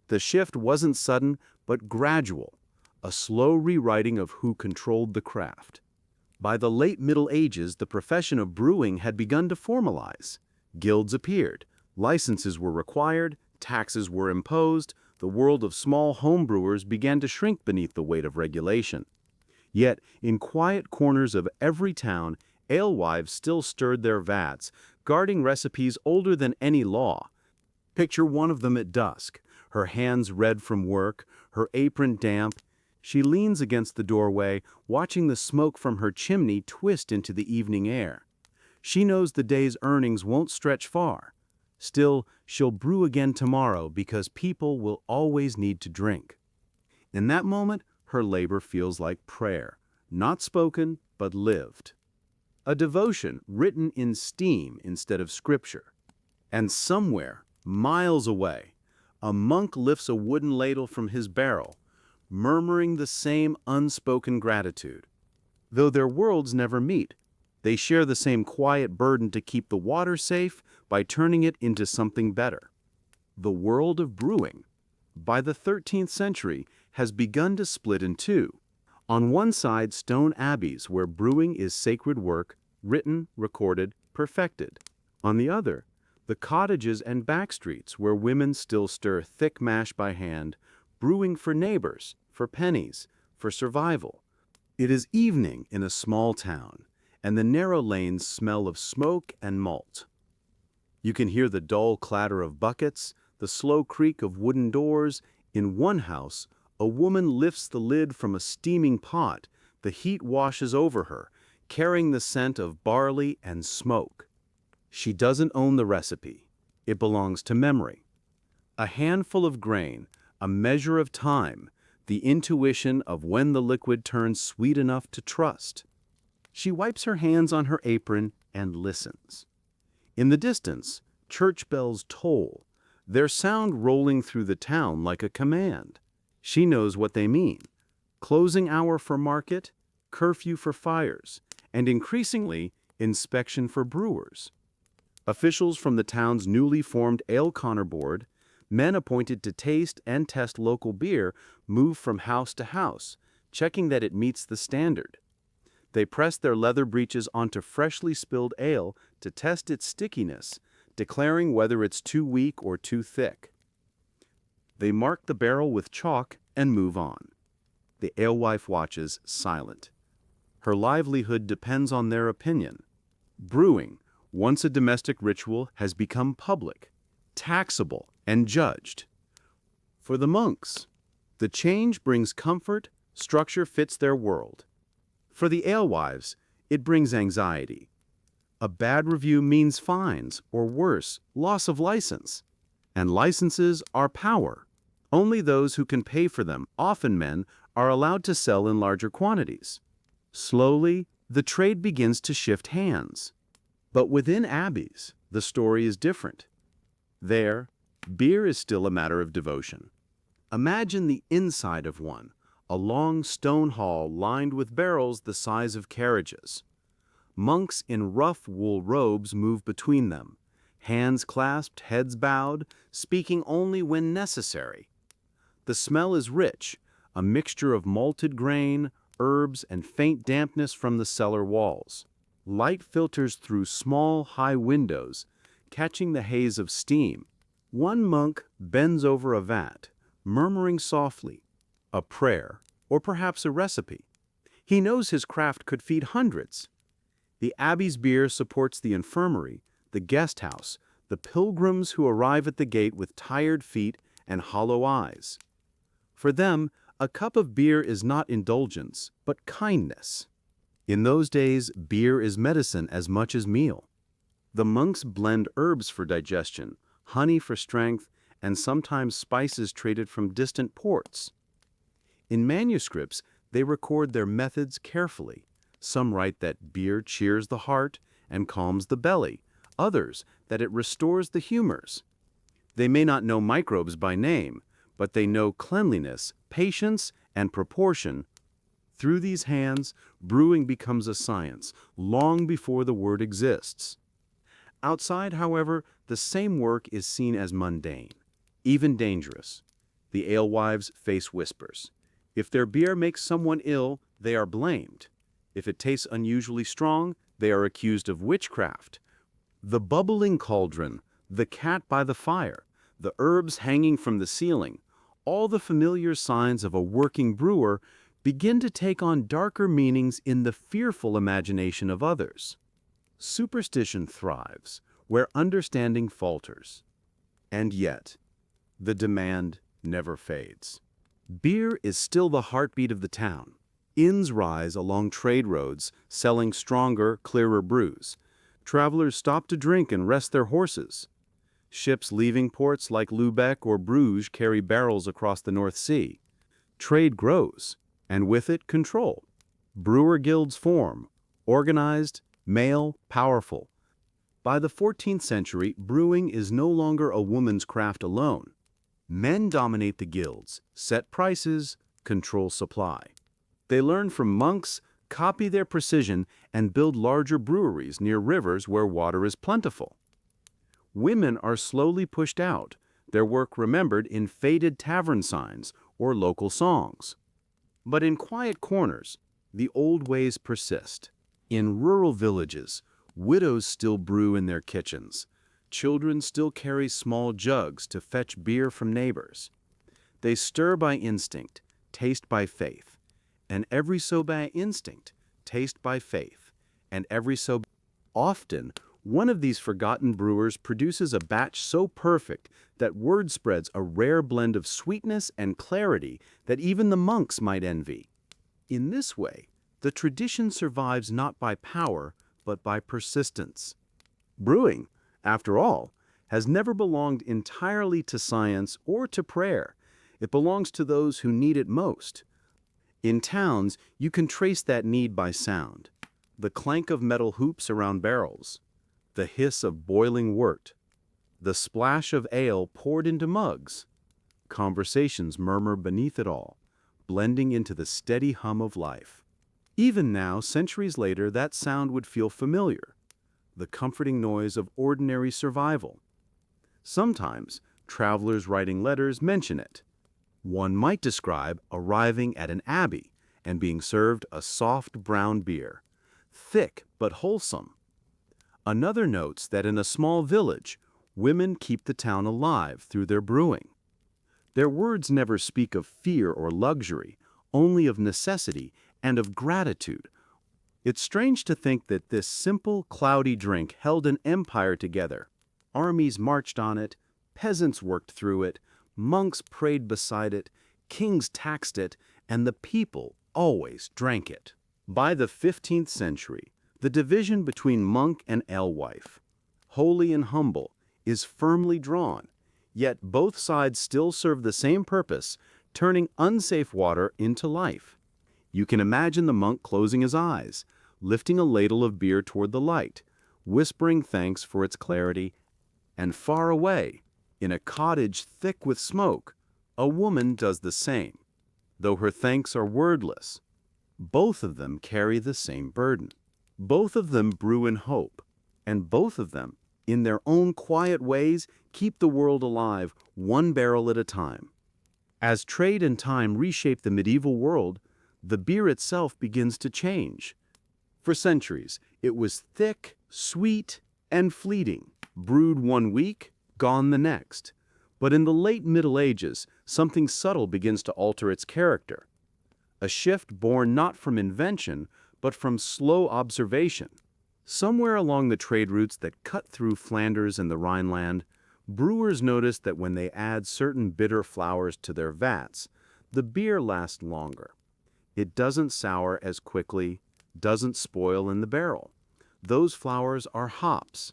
The shift wasn't sudden, but gradual, a slow rewriting of who controlled the craft. By the late Middle Ages, the profession of brewing had begun to formalize. Guilds appeared, licenses were required, taxes were imposed, the world of small home brewers began to shrink beneath the weight of regulation. Yet, in quiet corners of every town, alewives still stirred their vats, guarding recipes older than any law. Picture one of them at dusk, her hands red from work, her apron damp. She leans against the doorway, watching the smoke from her chimney twist into the evening air. She knows the day's earnings won't stretch far. Still, she'll brew again tomorrow because people will always need to drink. In that moment, her labor feels like prayer, not spoken, but lived. A devotion written in steam instead of scripture. And somewhere, miles away, a monk lifts a wooden ladle from his barrel, murmuring the same unspoken gratitude. Though their worlds never meet, they share the same quiet burden to keep the water safe by turning it into something better. The world of brewing, by the 13th century, has begun to split in two. On one side, stone abbeys where brewing is sacred work, written, recorded, perfected. On the other, the cottages and back streets where women still stir thick mash by hand, brewing for neighbors, for pennies, for survival. It is evening in a small town, and the narrow lanes smell of smoke and malt. You can hear the dull clatter of buckets, the slow creak of wooden doors. In one house, a woman lifts the lid from a steaming pot. The heat washes over her, carrying the scent of barley and smoke. She doesn't own the recipe. It belongs to memory. A handful of grain, a measure of time, the intuition of when the liquid turns sweet enough to trust. She wipes her hands on her apron and listens. In the distance, church bells toll, their sound rolling through the town like a command. She knows what they mean. Closing hour for market, curfew for fires, and increasingly, inspection for brewers. Officials from the town's newly formed Ale Conner Board, men appointed to taste and test local beer, move from house to house, checking that it meets the standard. They press their leather breeches onto freshly spilled ale to test its stickiness, declaring whether it's too weak or too thick. They mark the barrel with chalk and move on. The alewife watches, silent. Her livelihood depends on their opinion. Brewing, once a domestic ritual, has become public, taxable, and judged. For the monks, the change brings comfort, structure fits their world. For the alewives, it brings anxiety. A bad review means fines, or worse, loss of license. And licenses are power. Only those who can pay for them, often men, are allowed to sell in larger quantities. Slowly, the trade begins to shift hands. But within abbeys, the story is different. There, beer is still a matter of devotion. Imagine the inside of one, a long stone hall lined with barrels the size of carriages. Monks in rough wool robes move between them, hands clasped, heads bowed, speaking only when necessary. The smell is rich, a mixture of malted grain, herbs, and faint dampness from the cellar walls. Light filters through small, high windows, catching the haze of steam. One monk bends over a vat, murmuring softly, a prayer, or perhaps a recipe. He knows his craft could feed hundreds. The abbey's beer supports the infirmary, the guest house, the pilgrims who arrive at the gate with tired feet and hollow eyes. For them, a cup of beer is not indulgence, but kindness. In those days, beer is medicine as much as meal. The monks blend herbs for digestion, honey for strength, and sometimes spices traded from distant ports. In manuscripts, they record their methods carefully. Some write that beer cheers the heart and calms the belly, others that it restores the humors. They may not know microbes by name, but they know cleanliness, patience, and proportion. Through these hands, brewing becomes a science, long before the word exists. Outside, however, the same work is seen as mundane, even dangerous. The alewives face whispers. If their beer makes someone ill, they are blamed. If it tastes unusually strong, they are accused of witchcraft. The bubbling cauldron, the cat by the fire, the herbs hanging from the ceiling, all the familiar signs of a working brewer begin to take on darker meanings in the fearful imagination of others. Superstition thrives where understanding falters. And yet, the demand never fades. Beer is still the heartbeat of the town. Inns rise along trade roads, selling stronger, clearer brews. Travelers stop to drink and rest their horses. Ships leaving ports like Lübeck or Bruges carry barrels across the North Sea. Trade grows, and with it, control. Brewer guilds form, organized, male, powerful. By the 14th century, brewing is no longer a woman's craft alone. Men dominate the guilds, set prices, control supply. They learn from monks, copy their precision, and build larger breweries near rivers where water is plentiful. Women are slowly pushed out, their work remembered in faded tavern signs or local songs. But in quiet corners, the old ways persist. In rural villages, widows still brew in their kitchens. Children still carry small jugs to fetch beer from neighbors. They stir by instinct, taste by faith, and every so by instinct, taste by faith, and every so often, one of these forgotten brewers produces a batch so perfect that word spreads a rare blend of sweetness and clarity that even the monks might envy. In this way, the tradition survives not by power, but by persistence. Brewing, after all, has never belonged entirely to science or to prayer. It belongs to those who need it most. In towns, you can trace that need by sound. The clank of metal hoops around barrels, the hiss of boiling wort, the splash of ale poured into mugs. Conversations murmur beneath it all, blending into the steady hum of life. Even now, centuries later, that sound would feel familiar, the comforting noise of ordinary survival. Sometimes, travelers writing letters mention it. One might describe arriving at an abbey and being served a soft brown beer, thick but wholesome. Another notes that in a small village, women keep the town alive through their brewing. Their words never speak of fear or luxury, only of necessity and of gratitude. It's strange to think that this simple, cloudy drink held an empire together. Armies marched on it, peasants worked through it, monks prayed beside it, kings taxed it, and the people always drank it. By the 15th century, the division between monk and alewife, holy and humble, is firmly drawn, yet both sides still serve the same purpose, turning unsafe water into life. You can imagine the monk closing his eyes, lifting a ladle of beer toward the light, whispering thanks for its clarity, and far away, in a cottage thick with smoke, a woman does the same, though her thanks are wordless. Both of them carry the same burden. Both of them brew in hope, and both of them, in their own quiet ways, keep the world alive one barrel at a time. As trade and time reshape the medieval world, the beer itself begins to change. For centuries, it was thick, sweet, and fleeting, brewed one week, gone the next. But in the late Middle Ages, something subtle begins to alter its character. A shift born not from invention, but from slow observation. Somewhere along the trade routes that cut through Flanders and the Rhineland, brewers noticed that when they add certain bitter flowers to their vats, the beer lasts longer. It doesn't sour as quickly, doesn't spoil in the barrel. Those flowers are hops.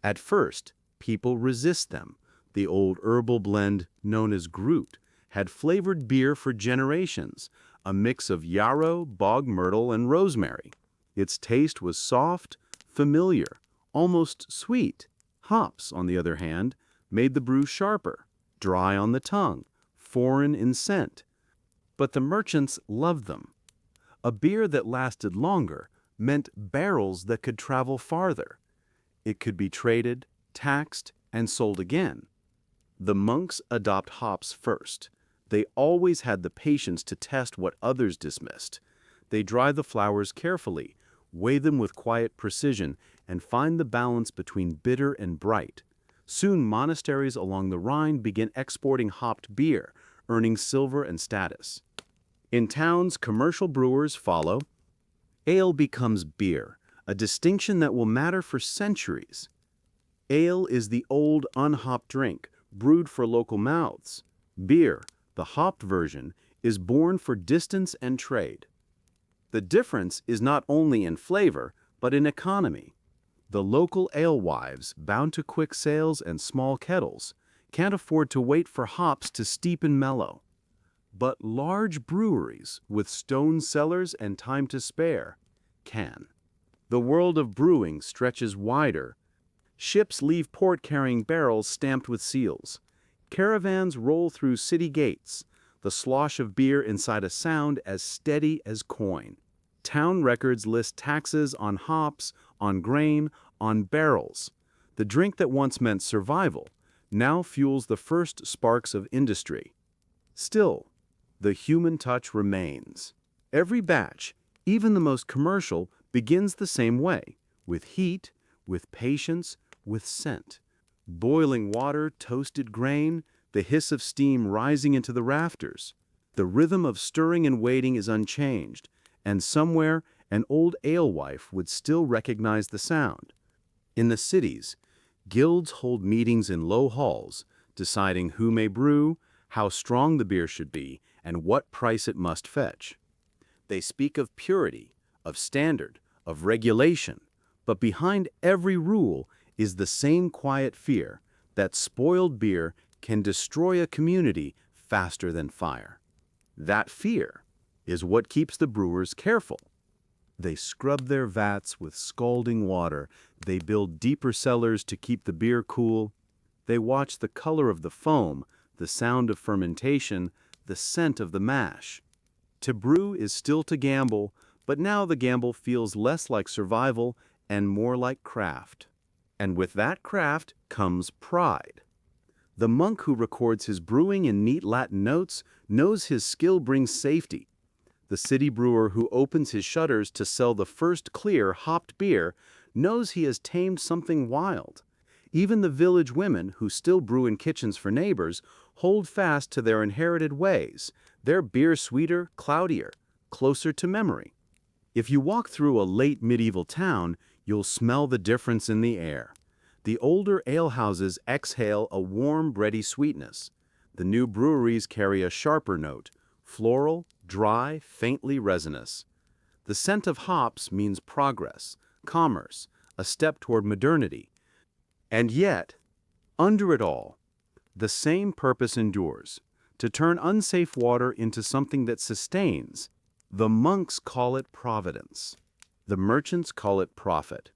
At first, people resist them. The old herbal blend known as Groot had flavored beer for generations, a mix of yarrow, bog myrtle, and rosemary. Its taste was soft, familiar, almost sweet. Hops, on the other hand, made the brew sharper, dry on the tongue, foreign in scent. But the merchants loved them. A beer that lasted longer meant barrels that could travel farther. It could be traded, taxed, and sold again. The monks adopt hops first. They always had the patience to test what others dismissed. They dry the flowers carefully, weigh them with quiet precision, and find the balance between bitter and bright. Soon monasteries along the Rhine begin exporting hopped beer, earning silver and status. In towns, commercial brewers follow. Ale becomes beer, a distinction that will matter for centuries. Ale is the old unhopped drink, brewed for local mouths. Beer, the hopped version, is born for distance and trade. The difference is not only in flavor, but in economy. The local alewives, bound to quick sales and small kettles, can't afford to wait for hops to steep and mellow. But large breweries, with stone cellars and time to spare, can. The world of brewing stretches wider. Ships leave port carrying barrels stamped with seals. Caravans roll through city gates, the slosh of beer inside a sound as steady as coin. Town records list taxes on hops, on grain, on barrels. The drink that once meant survival now fuels the first sparks of industry. Still, the human touch remains. Every batch, even the most commercial, begins the same way, with heat, with patience, with scent. Boiling water, toasted grain, the hiss of steam rising into the rafters. The rhythm of stirring and waiting is unchanged, and somewhere an old alewife would still recognize the sound. In the cities, guilds hold meetings in low halls, deciding who may brew, how strong the beer should be, and what price it must fetch. They speak of purity, of standard, of regulation, but behind every rule is the same quiet fear that spoiled beer can destroy a community faster than fire. That fear is what keeps the brewers careful. They scrub their vats with scalding water. They build deeper cellars to keep the beer cool. They watch the color of the foam, the sound of fermentation, the scent of the mash. To brew is still to gamble, but now the gamble feels less like survival and more like craft. And with that craft comes pride. The monk who records his brewing in neat Latin notes knows his skill brings safety. The city brewer who opens his shutters to sell the first clear, hopped beer knows he has tamed something wild. Even the village women who still brew in kitchens for neighbors hold fast to their inherited ways, their beer sweeter, cloudier, closer to memory. If you walk through a late medieval town, you'll smell the difference in the air. The older alehouses exhale a warm, bready sweetness. The new breweries carry a sharper note, floral, dry, faintly resinous. The scent of hops means progress, commerce, a step toward modernity. And yet, under it all, the same purpose endures, to turn unsafe water into something that sustains. The monks call it providence. The merchants call it profit.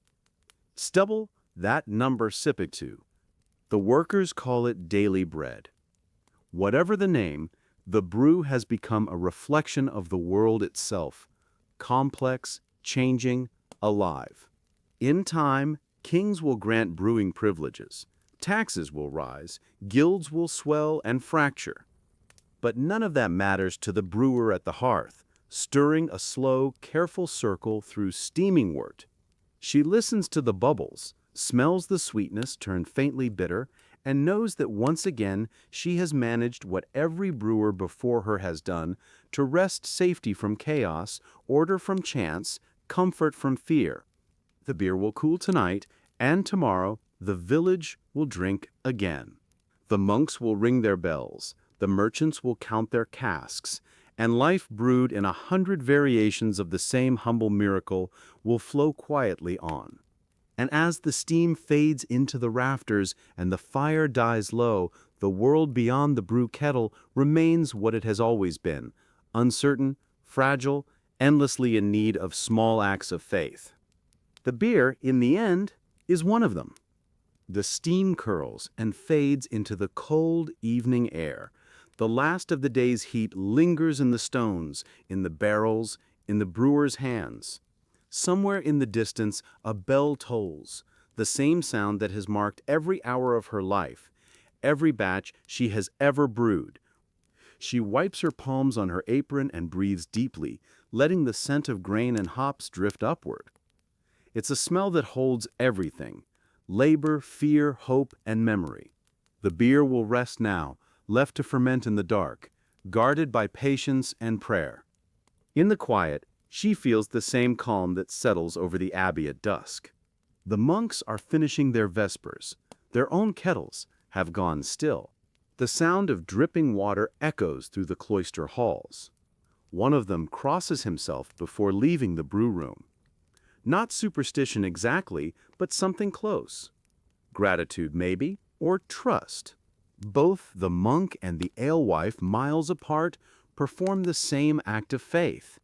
Stubble, that number sipitu. The workers call it daily bread. Whatever the name, the brew has become a reflection of the world itself, complex, changing, alive. In time, kings will grant brewing privileges, taxes will rise, guilds will swell and fracture. But none of that matters to the brewer at the hearth, stirring a slow, careful circle through steaming wort. She listens to the bubbles, smells the sweetness turn faintly bitter, and knows that once again she has managed what every brewer before her has done to wrest safety from chaos, order from chance, comfort from fear. The beer will cool tonight, and tomorrow the village will drink again. The monks will ring their bells, the merchants will count their casks, and life brewed in 100 variations of the same humble miracle will flow quietly on. And as the steam fades into the rafters and the fire dies low, the world beyond the brew kettle remains what it has always been, uncertain, fragile, endlessly in need of small acts of faith. The beer, in the end, is one of them. The steam curls and fades into the cold evening air. The last of the day's heat lingers in the stones, in the barrels, in the brewer's hands. Somewhere in the distance, a bell tolls, the same sound that has marked every hour of her life, every batch she has ever brewed. She wipes her palms on her apron and breathes deeply, letting the scent of grain and hops drift upward. It's a smell that holds everything: labor, fear, hope, and memory. The beer will rest now, left to ferment in the dark, guarded by patience and prayer. In the quiet, she feels the same calm that settles over the abbey at dusk. The monks are finishing their vespers. Their own kettles have gone still. The sound of dripping water echoes through the cloister halls. One of them crosses himself before leaving the brew room. Not superstition exactly, but something close. Gratitude, maybe, or trust. Both the monk and the alewife, miles apart, perform the same act of faith.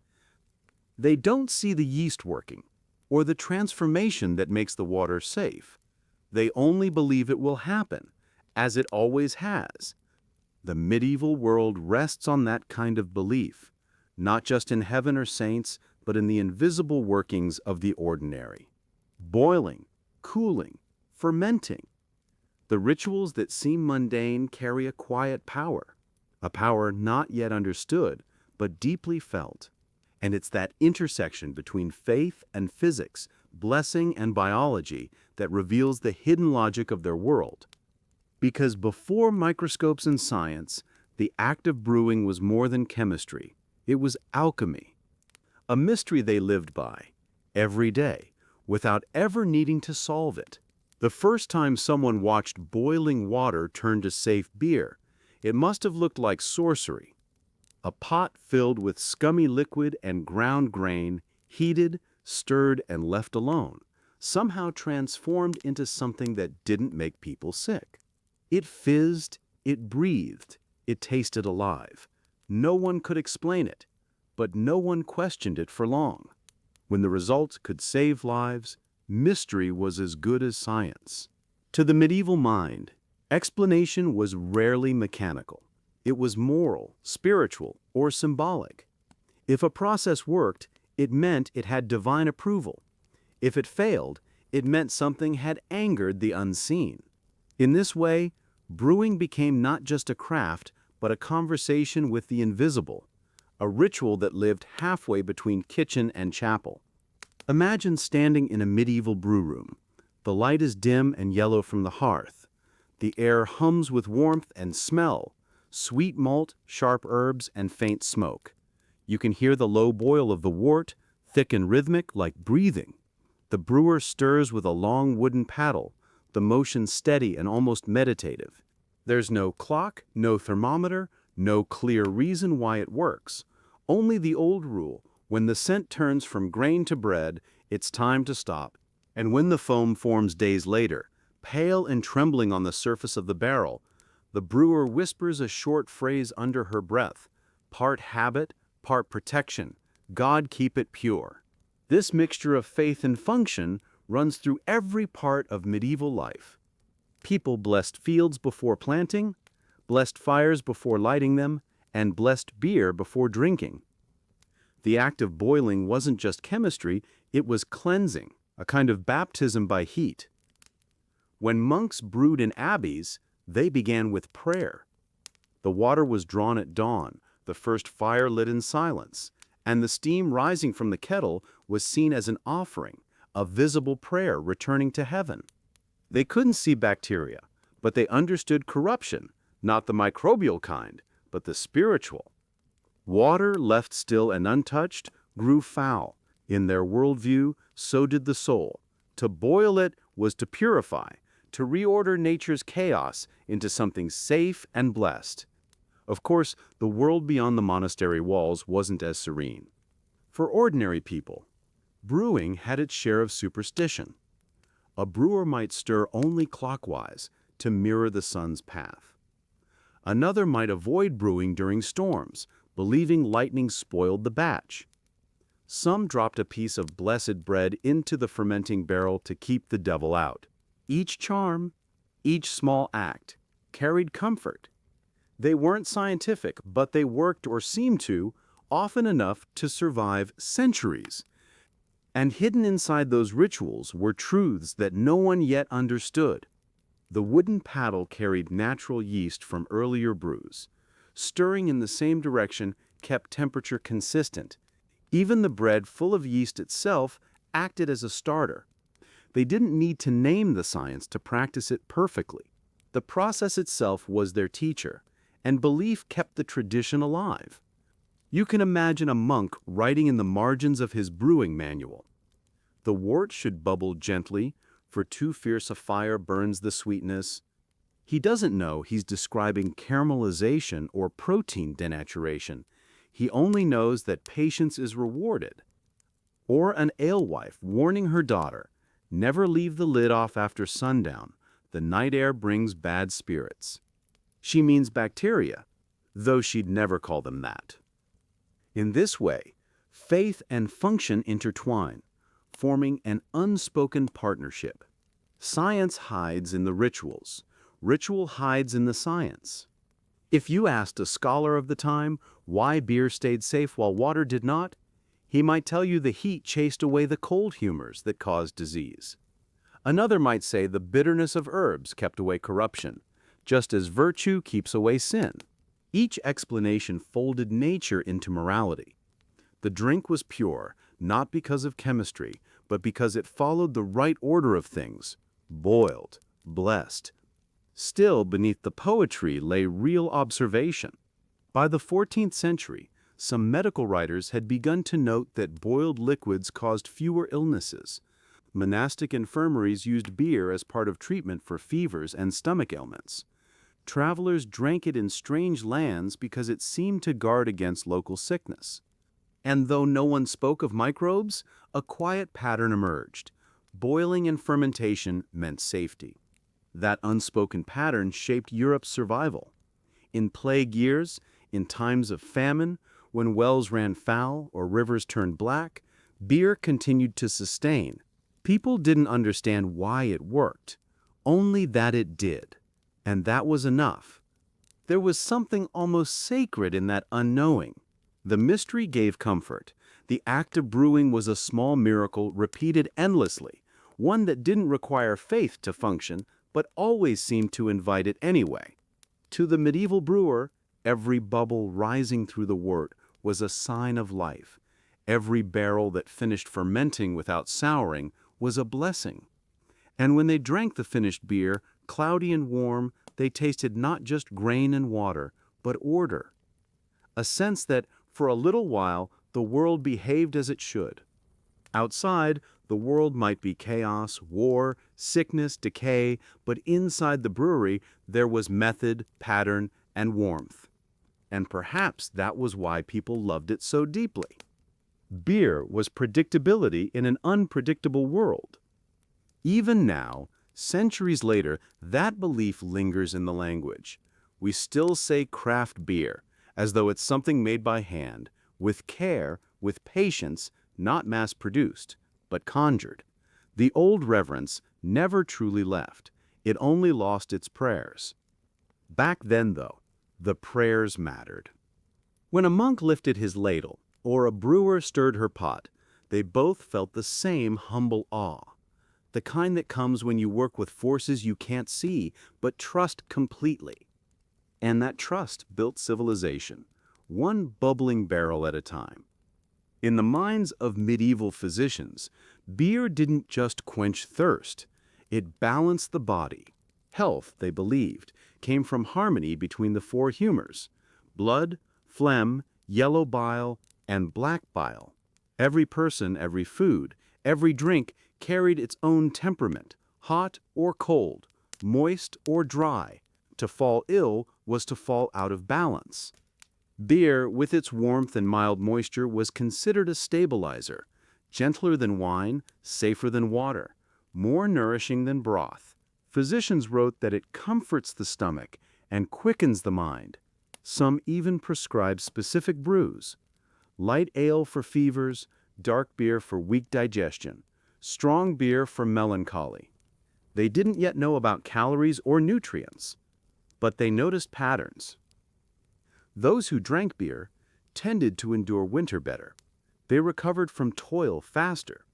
They don't see the yeast working, or the transformation that makes the water safe. They only believe it will happen, as it always has. The medieval world rests on that kind of belief, not just in heaven or saints, but in the invisible workings of the ordinary. Boiling, cooling, fermenting. The rituals that seem mundane carry a quiet power, a power not yet understood, but deeply felt. And it's that intersection between faith and physics, blessing and biology, that reveals the hidden logic of their world. Because before microscopes and science, the act of brewing was more than chemistry. It was alchemy. A mystery they lived by, every day, without ever needing to solve it. The first time someone watched boiling water turn to safe beer, it must have looked like sorcery. A pot filled with scummy liquid and ground grain, heated, stirred, and left alone, somehow transformed into something that didn't make people sick. It fizzed, it breathed, it tasted alive. No one could explain it, but no one questioned it for long. When the results could save lives, mystery was as good as science. To the medieval mind, explanation was rarely mechanical. It was moral, spiritual, or symbolic. If a process worked, it meant it had divine approval. If it failed, it meant something had angered the unseen. In this way, brewing became not just a craft, but a conversation with the invisible, a ritual that lived halfway between kitchen and chapel. Imagine standing in a medieval brew room. The light is dim and yellow from the hearth. The air hums with warmth and smell, sweet malt, sharp herbs, and faint smoke. You can hear the low boil of the wort, thick and rhythmic like breathing. The brewer stirs with a long wooden paddle, the motion steady and almost meditative. There's no clock, no thermometer, no clear reason why it works. Only the old rule: when the scent turns from grain to bread, it's time to stop. And when the foam forms days later, pale and trembling on the surface of the barrel, the brewer whispers a short phrase under her breath, part habit, part protection: God keep it pure. This mixture of faith and function runs through every part of medieval life. People blessed fields before planting, blessed fires before lighting them, and blessed beer before drinking. The act of boiling wasn't just chemistry, it was cleansing, a kind of baptism by heat. When monks brewed in abbeys, they began with prayer. The water was drawn at dawn, the first fire lit in silence, and the steam rising from the kettle was seen as an offering, a visible prayer returning to heaven. They couldn't see bacteria, but they understood corruption, not the microbial kind, but the spiritual. Water, left still and untouched, grew foul. In their worldview, so did the soul. To boil it was to purify, to reorder nature's chaos into something safe and blessed. Of course, the world beyond the monastery walls wasn't as serene. For ordinary people, brewing had its share of superstition. A brewer might stir only clockwise to mirror the sun's path. Another might avoid brewing during storms, believing lightning spoiled the batch. Some dropped a piece of blessed bread into the fermenting barrel to keep the devil out. Each charm, each small act, carried comfort. They weren't scientific, but they worked or seemed to, often enough to survive centuries. And hidden inside those rituals were truths that no one yet understood. The wooden paddle carried natural yeast from earlier brews. Stirring in the same direction kept temperature consistent. Even the bread full of yeast itself acted as a starter. They didn't need to name the science to practice it perfectly. The process itself was their teacher, and belief kept the tradition alive. You can imagine a monk writing in the margins of his brewing manual. The wort should bubble gently, for too fierce a fire burns the sweetness. He doesn't know he's describing caramelization or protein denaturation. He only knows that patience is rewarded. Or an alewife warning her daughter, never leave the lid off after sundown. The night air brings bad spirits. She means bacteria, though she'd never call them that. In this way, faith and function intertwine, forming an unspoken partnership. Science hides in the rituals. Ritual hides in the science. If you asked a scholar of the time why beer stayed safe while water did not, he might tell you the heat chased away the cold humors that caused disease. Another might say the bitterness of herbs kept away corruption, just as virtue keeps away sin. Each explanation folded nature into morality. The drink was pure, not because of chemistry, but because it followed the right order of things, boiled, blessed. Still, beneath the poetry lay real observation. By the 14th century, some medical writers had begun to note that boiled liquids caused fewer illnesses. Monastic infirmaries used beer as part of treatment for fevers and stomach ailments. Travelers drank it in strange lands because it seemed to guard against local sickness. And though no one spoke of microbes, a quiet pattern emerged. Boiling and fermentation meant safety. That unspoken pattern shaped Europe's survival. In plague years, in times of famine, when wells ran foul or rivers turned black, beer continued to sustain. People didn't understand why it worked, only that it did. And that was enough. There was something almost sacred in that unknowing. The mystery gave comfort. The act of brewing was a small miracle repeated endlessly, one that didn't require faith to function, but always seemed to invite it anyway. To the medieval brewer, every bubble rising through the wort was a sign of life. Every barrel that finished fermenting without souring was a blessing. And when they drank the finished beer, cloudy and warm, they tasted not just grain and water, but order. A sense that, for a little while, the world behaved as it should. Outside, the world might be chaos, war, sickness, decay, but inside the brewery there was method, pattern, and warmth. And perhaps that was why people loved it so deeply. Beer was predictability in an unpredictable world. Even now, centuries later, that belief lingers in the language. We still say craft beer, as though it's something made by hand, with care, with patience, not mass-produced, but conjured. The old reverence never truly left. It only lost its prayers. Back then, though, the prayers mattered. When a monk lifted his ladle, or a brewer stirred her pot, they both felt the same humble awe. The kind that comes when you work with forces you can't see, but trust completely. And that trust built civilization, one bubbling barrel at a time. In the minds of medieval physicians, beer didn't just quench thirst, it balanced the body. Health, they believed, came from harmony between the four humors: blood, phlegm, yellow bile, and black bile. Every person, every food, every drink carried its own temperament, hot or cold, moist or dry. To fall ill was to fall out of balance. Beer, with its warmth and mild moisture, was considered a stabilizer, gentler than wine, safer than water, more nourishing than broth. Physicians wrote that it comforts the stomach and quickens the mind. Some even prescribed specific brews: light ale for fevers, dark beer for weak digestion, strong beer for melancholy. They didn't yet know about calories or nutrients, but they noticed patterns. Those who drank beer tended to endure winter better. They recovered from toil faster.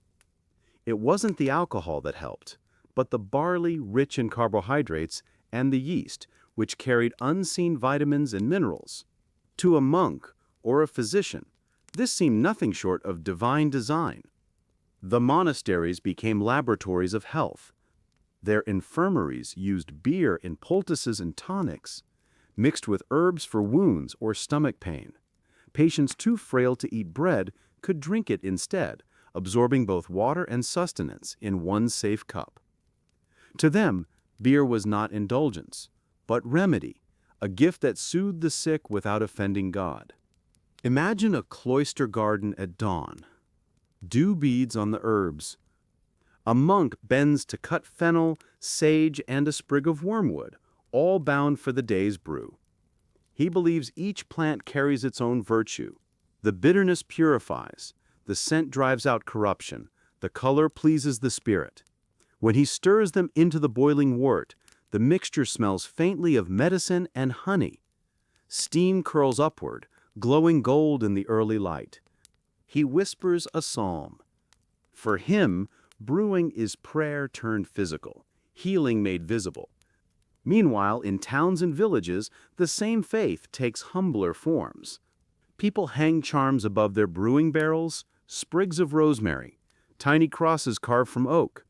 It wasn't the alcohol that helped, but the barley rich in carbohydrates and the yeast, which carried unseen vitamins and minerals. To a monk or a physician, this seemed nothing short of divine design. The monasteries became laboratories of health. Their infirmaries used beer in poultices and tonics, mixed with herbs for wounds or stomach pain. Patients too frail to eat bread could drink it instead, absorbing both water and sustenance in one safe cup. To them, beer was not indulgence, but remedy, a gift that soothed the sick without offending God. Imagine a cloister garden at dawn. Dew beads on the herbs. A monk bends to cut fennel, sage, and a sprig of wormwood, all bound for the day's brew. He believes each plant carries its own virtue. The bitterness purifies, the scent drives out corruption, the color pleases the spirit. When he stirs them into the boiling wort, the mixture smells faintly of medicine and honey. Steam curls upward, glowing gold in the early light. He whispers a psalm. For him, brewing is prayer turned physical, healing made visible. Meanwhile, in towns and villages, the same faith takes humbler forms. People hang charms above their brewing barrels, sprigs of rosemary, tiny crosses carved from oak,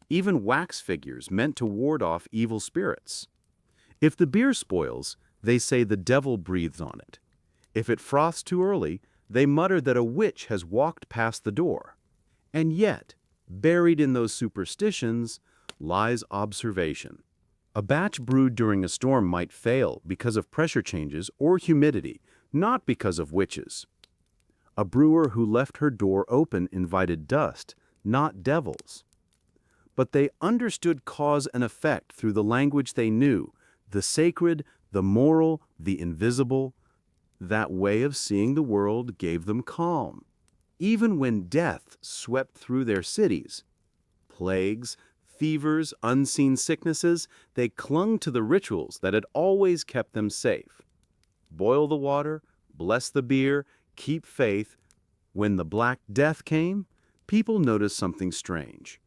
even wax figures meant to ward off evil spirits. If the beer spoils, they say the devil breathed on it. If it froths too early, they mutter that a witch has walked past the door. And yet, buried in those superstitions, lies observation. A batch brewed during a storm might fail because of pressure changes or humidity, not because of witches. A brewer who left her door open invited dust, not devils. But they understood cause and effect through the language they knew, the sacred, the moral, the invisible. That way of seeing the world gave them calm. Even when death swept through their cities, plagues, fevers, unseen sicknesses, they clung to the rituals that had always kept them safe. Boil the water, bless the beer, keep faith. When the Black Death came, people noticed something strange.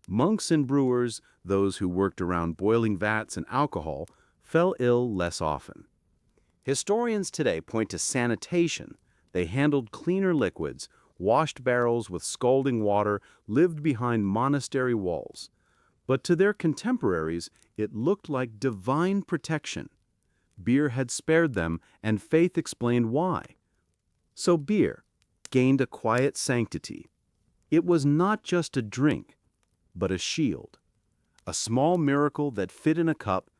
Monks and brewers, those who worked around boiling vats and alcohol, fell ill less often. Historians today point to sanitation. They handled cleaner liquids, washed barrels with scalding water, lived behind monastery walls. But to their contemporaries, it looked like divine protection. Beer had spared them, and faith explained why. So beer gained a quiet sanctity. It was not just a drink, but a shield. A small miracle that fit in a cup.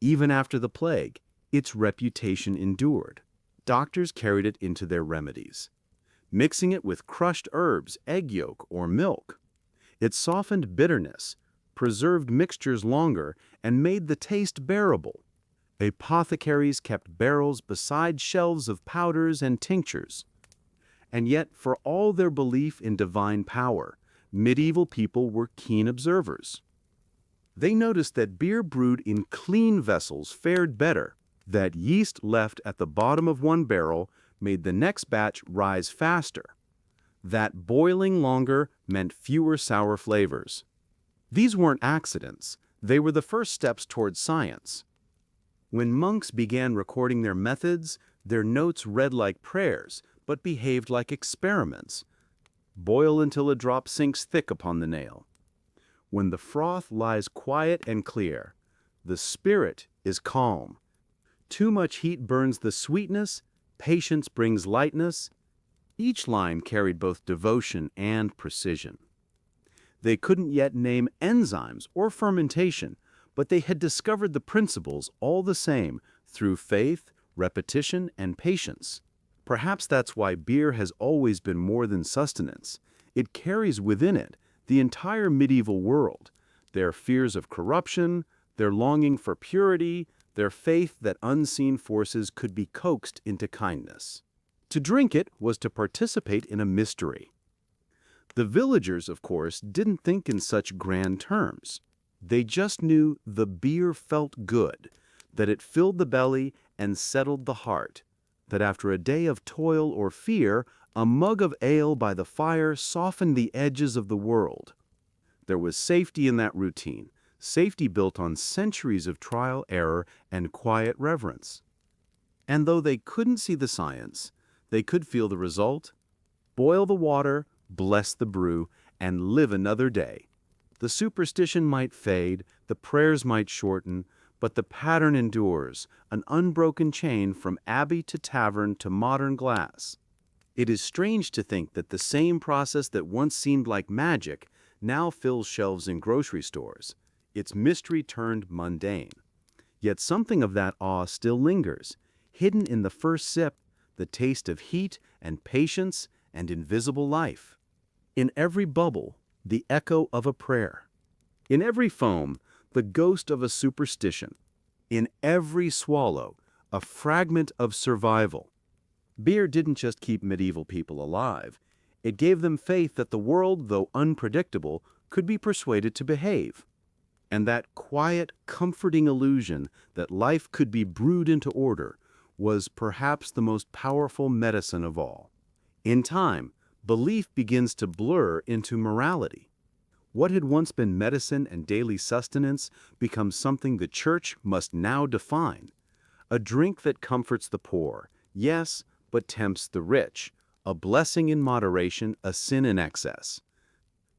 Even after the plague, its reputation endured. Doctors carried it into their remedies, mixing it with crushed herbs, egg yolk, or milk. It softened bitterness, preserved mixtures longer, and made the taste bearable. Apothecaries kept barrels beside shelves of powders and tinctures. And yet, for all their belief in divine power, medieval people were keen observers. They noticed that beer brewed in clean vessels fared better, that yeast left at the bottom of one barrel made the next batch rise faster, that boiling longer meant fewer sour flavors. These weren't accidents. They were the first steps towards science. When monks began recording their methods, their notes read like prayers, but behaved like experiments. Boil until a drop sinks thick upon the nail. When the froth lies quiet and clear, the spirit is calm. Too much heat burns the sweetness, patience brings lightness. Each line carried both devotion and precision. They couldn't yet name enzymes or fermentation, but they had discovered the principles all the same through faith, repetition, and patience. Perhaps that's why beer has always been more than sustenance. It carries within it the entire medieval world, their fears of corruption, their longing for purity, their faith that unseen forces could be coaxed into kindness. To drink it was to participate in a mystery. The villagers, of course, didn't think in such grand terms. They just knew the beer felt good, that it filled the belly and settled the heart, that after a day of toil or fear, a mug of ale by the fire softened the edges of the world. There was safety in that routine, safety built on centuries of trial, error, and quiet reverence. And though they couldn't see the science, they could feel the result. Boil the water, bless the brew, and live another day. The superstition might fade, the prayers might shorten, but the pattern endures, an unbroken chain from abbey to tavern to modern glass. It is strange to think that the same process that once seemed like magic now fills shelves in grocery stores, its mystery turned mundane. Yet something of that awe still lingers, hidden in the first sip, the taste of heat and patience and invisible life. In every bubble, the echo of a prayer. In every foam, the ghost of a superstition. In every swallow, a fragment of survival. Beer didn't just keep medieval people alive. It gave them faith that the world, though unpredictable, could be persuaded to behave. And that quiet, comforting illusion that life could be brewed into order was perhaps the most powerful medicine of all. In time, belief begins to blur into morality. What had once been medicine and daily sustenance becomes something the church must now define. A drink that comforts the poor, yes, but tempts the rich. A blessing in moderation, a sin in excess.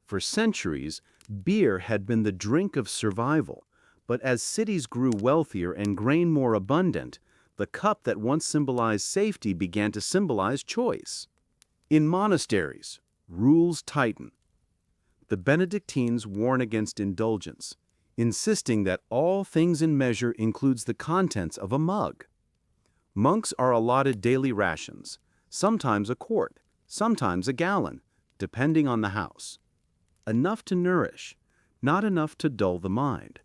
For centuries, beer had been the drink of survival, but as cities grew wealthier and grain more abundant, the cup that once symbolized safety began to symbolize choice. In monasteries, rules tighten. The Benedictines warn against indulgence, insisting that all things in measure includes the contents of a mug. Monks are allotted daily rations, sometimes a quart, sometimes a gallon, depending on the house. Enough to nourish, not enough to dull the mind.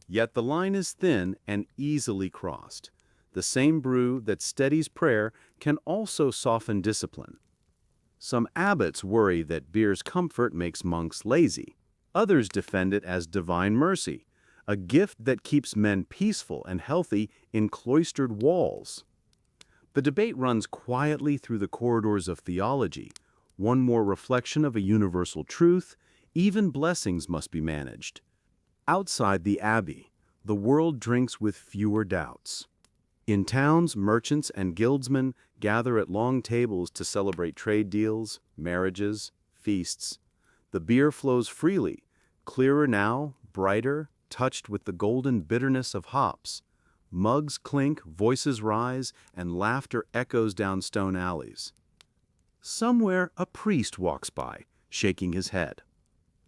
Yet the line is thin and easily crossed. The same brew that steadies prayer can also soften discipline. Some abbots worry that beer's comfort makes monks lazy. Others defend it as divine mercy, a gift that keeps men peaceful and healthy in cloistered walls. The debate runs quietly through the corridors of theology. One more reflection of a universal truth: even blessings must be managed. Outside the abbey, the world drinks with fewer doubts. In towns, merchants and guildsmen gather at long tables to celebrate trade deals, marriages, feasts. The beer flows freely, clearer now, brighter, touched with the golden bitterness of hops. Mugs clink, voices rise, and laughter echoes down stone alleys. Somewhere a priest walks by, shaking his head.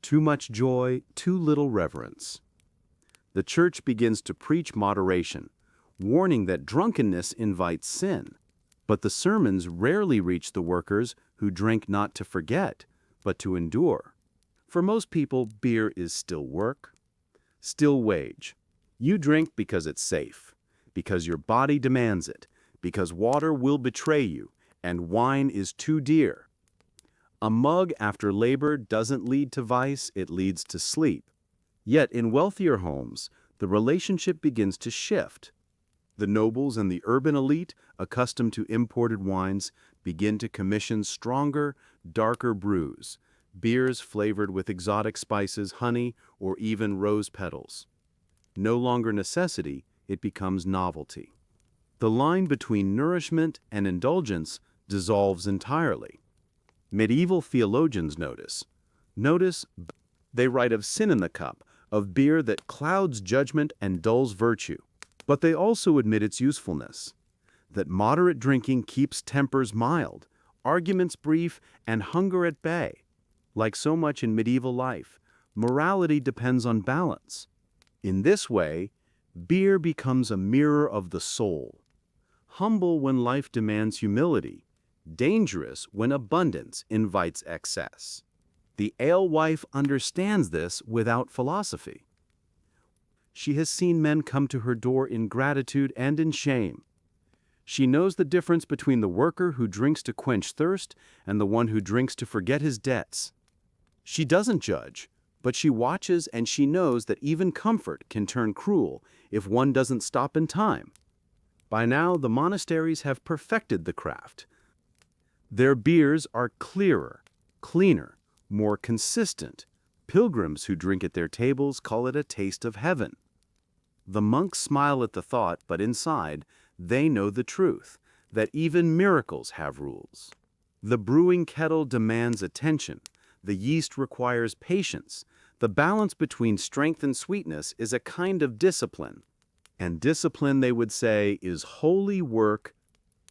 Too much joy, too little reverence. The church begins to preach moderation, warning that drunkenness invites sin. But the sermons rarely reach the workers who drink not to forget, but to endure. For most people, beer is still work, still wage. You drink because it's safe, because your body demands it, because water will betray you, and wine is too dear. A mug after labor doesn't lead to vice, it leads to sleep. Yet in wealthier homes, the relationship begins to shift. The nobles and the urban elite, accustomed to imported wines, begin to commission stronger, darker brews, beers flavored with exotic spices, honey, or even rose petals. No longer necessity, it becomes novelty. The line between nourishment and indulgence dissolves entirely. Medieval theologians notice they write of sin in the cup, of beer that clouds judgment and dulls virtue. But they also admit its usefulness, that moderate drinking keeps tempers mild, arguments brief, and hunger at bay. Like so much in medieval life, morality depends on balance. In this way, beer becomes a mirror of the soul, humble when life demands humility, dangerous when abundance invites excess. The alewife understands this without philosophy. She has seen men come to her door in gratitude and in shame. She knows the difference between the worker who drinks to quench thirst and the one who drinks to forget his debts. She doesn't judge, but she watches, and she knows that even comfort can turn cruel if one doesn't stop in time. By now, the monasteries have perfected the craft. Their beers are clearer, cleaner, more consistent. Pilgrims who drink at their tables call it a taste of heaven. The monks smile at the thought, but inside, they know the truth, that even miracles have rules. The brewing kettle demands attention. The yeast requires patience. The balance between strength and sweetness is a kind of discipline. And discipline, they would say, is holy work.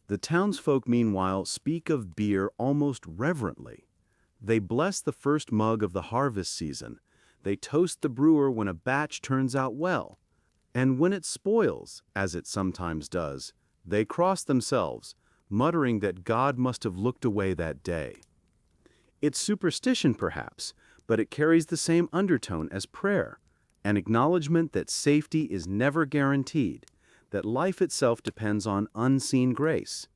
The townsfolk, meanwhile, speak of beer almost reverently. They bless the first mug of the harvest season. They toast the brewer when a batch turns out well. And when it spoils, as it sometimes does, they cross themselves, muttering that God must have looked away that day. It's superstition, perhaps, but it carries the same undertone as prayer, an acknowledgement that safety is never guaranteed, that life itself depends on unseen grace.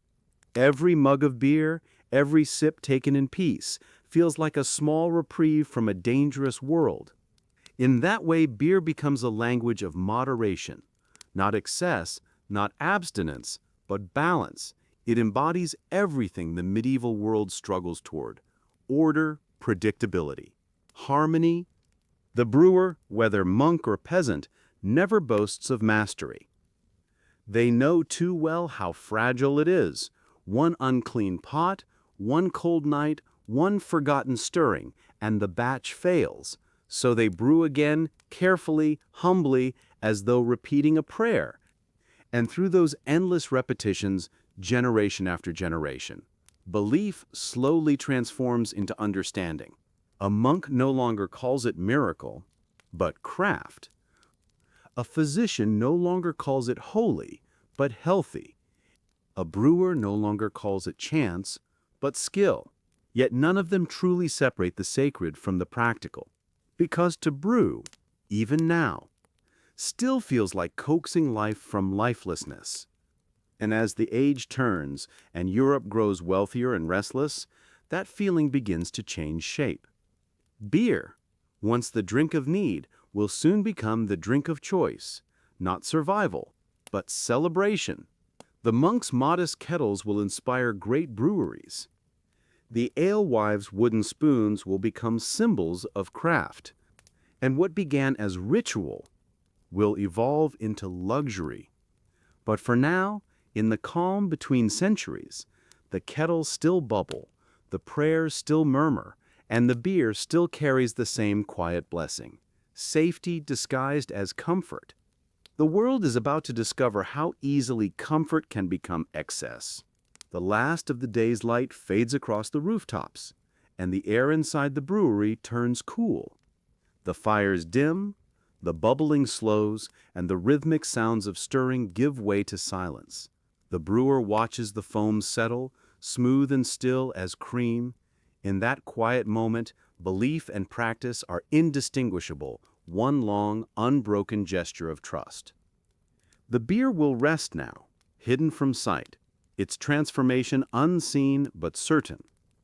Every mug of beer, every sip taken in peace, feels like a small reprieve from a dangerous world. In that way, beer becomes a language of moderation, not excess, not abstinence, but balance. It embodies everything the medieval world struggles toward: order, predictability, harmony. The brewer, whether monk or peasant, never boasts of mastery. They know too well how fragile it is. One unclean pot, one cold night, one forgotten stirring, and the batch fails. So they brew again, carefully, humbly, as though repeating a prayer. And through those endless repetitions, generation after generation, belief slowly transforms into understanding. A monk no longer calls it miracle, but craft. A physician no longer calls it holy, but healthy. A brewer no longer calls it chance, but skill. Yet none of them truly separate the sacred from the practical. Because to brew, even now, still feels like coaxing life from lifelessness. And as the age turns and Europe grows wealthier and restless, that feeling begins to change shape. Beer, once the drink of need, will soon become the drink of choice, not survival, but celebration. The monks' modest kettles will inspire great breweries. The alewives' wooden spoons will become symbols of craft. And what began as ritual will evolve into luxury. But for now, in the calm between centuries, the kettles still bubble, the prayers still murmur, and the beer still carries the same quiet blessing, safety disguised as comfort. The world is about to discover how easily comfort can become excess. The last of the day's light fades across the rooftops, and the air inside the brewery turns cool. The fires dim, the bubbling slows, and the rhythmic sounds of stirring give way to silence. The brewer watches the foam settle, smooth and still as cream. In that quiet moment, belief and practice are indistinguishable, one long, unbroken gesture of trust. The beer will rest now, hidden from sight, its transformation unseen but certain.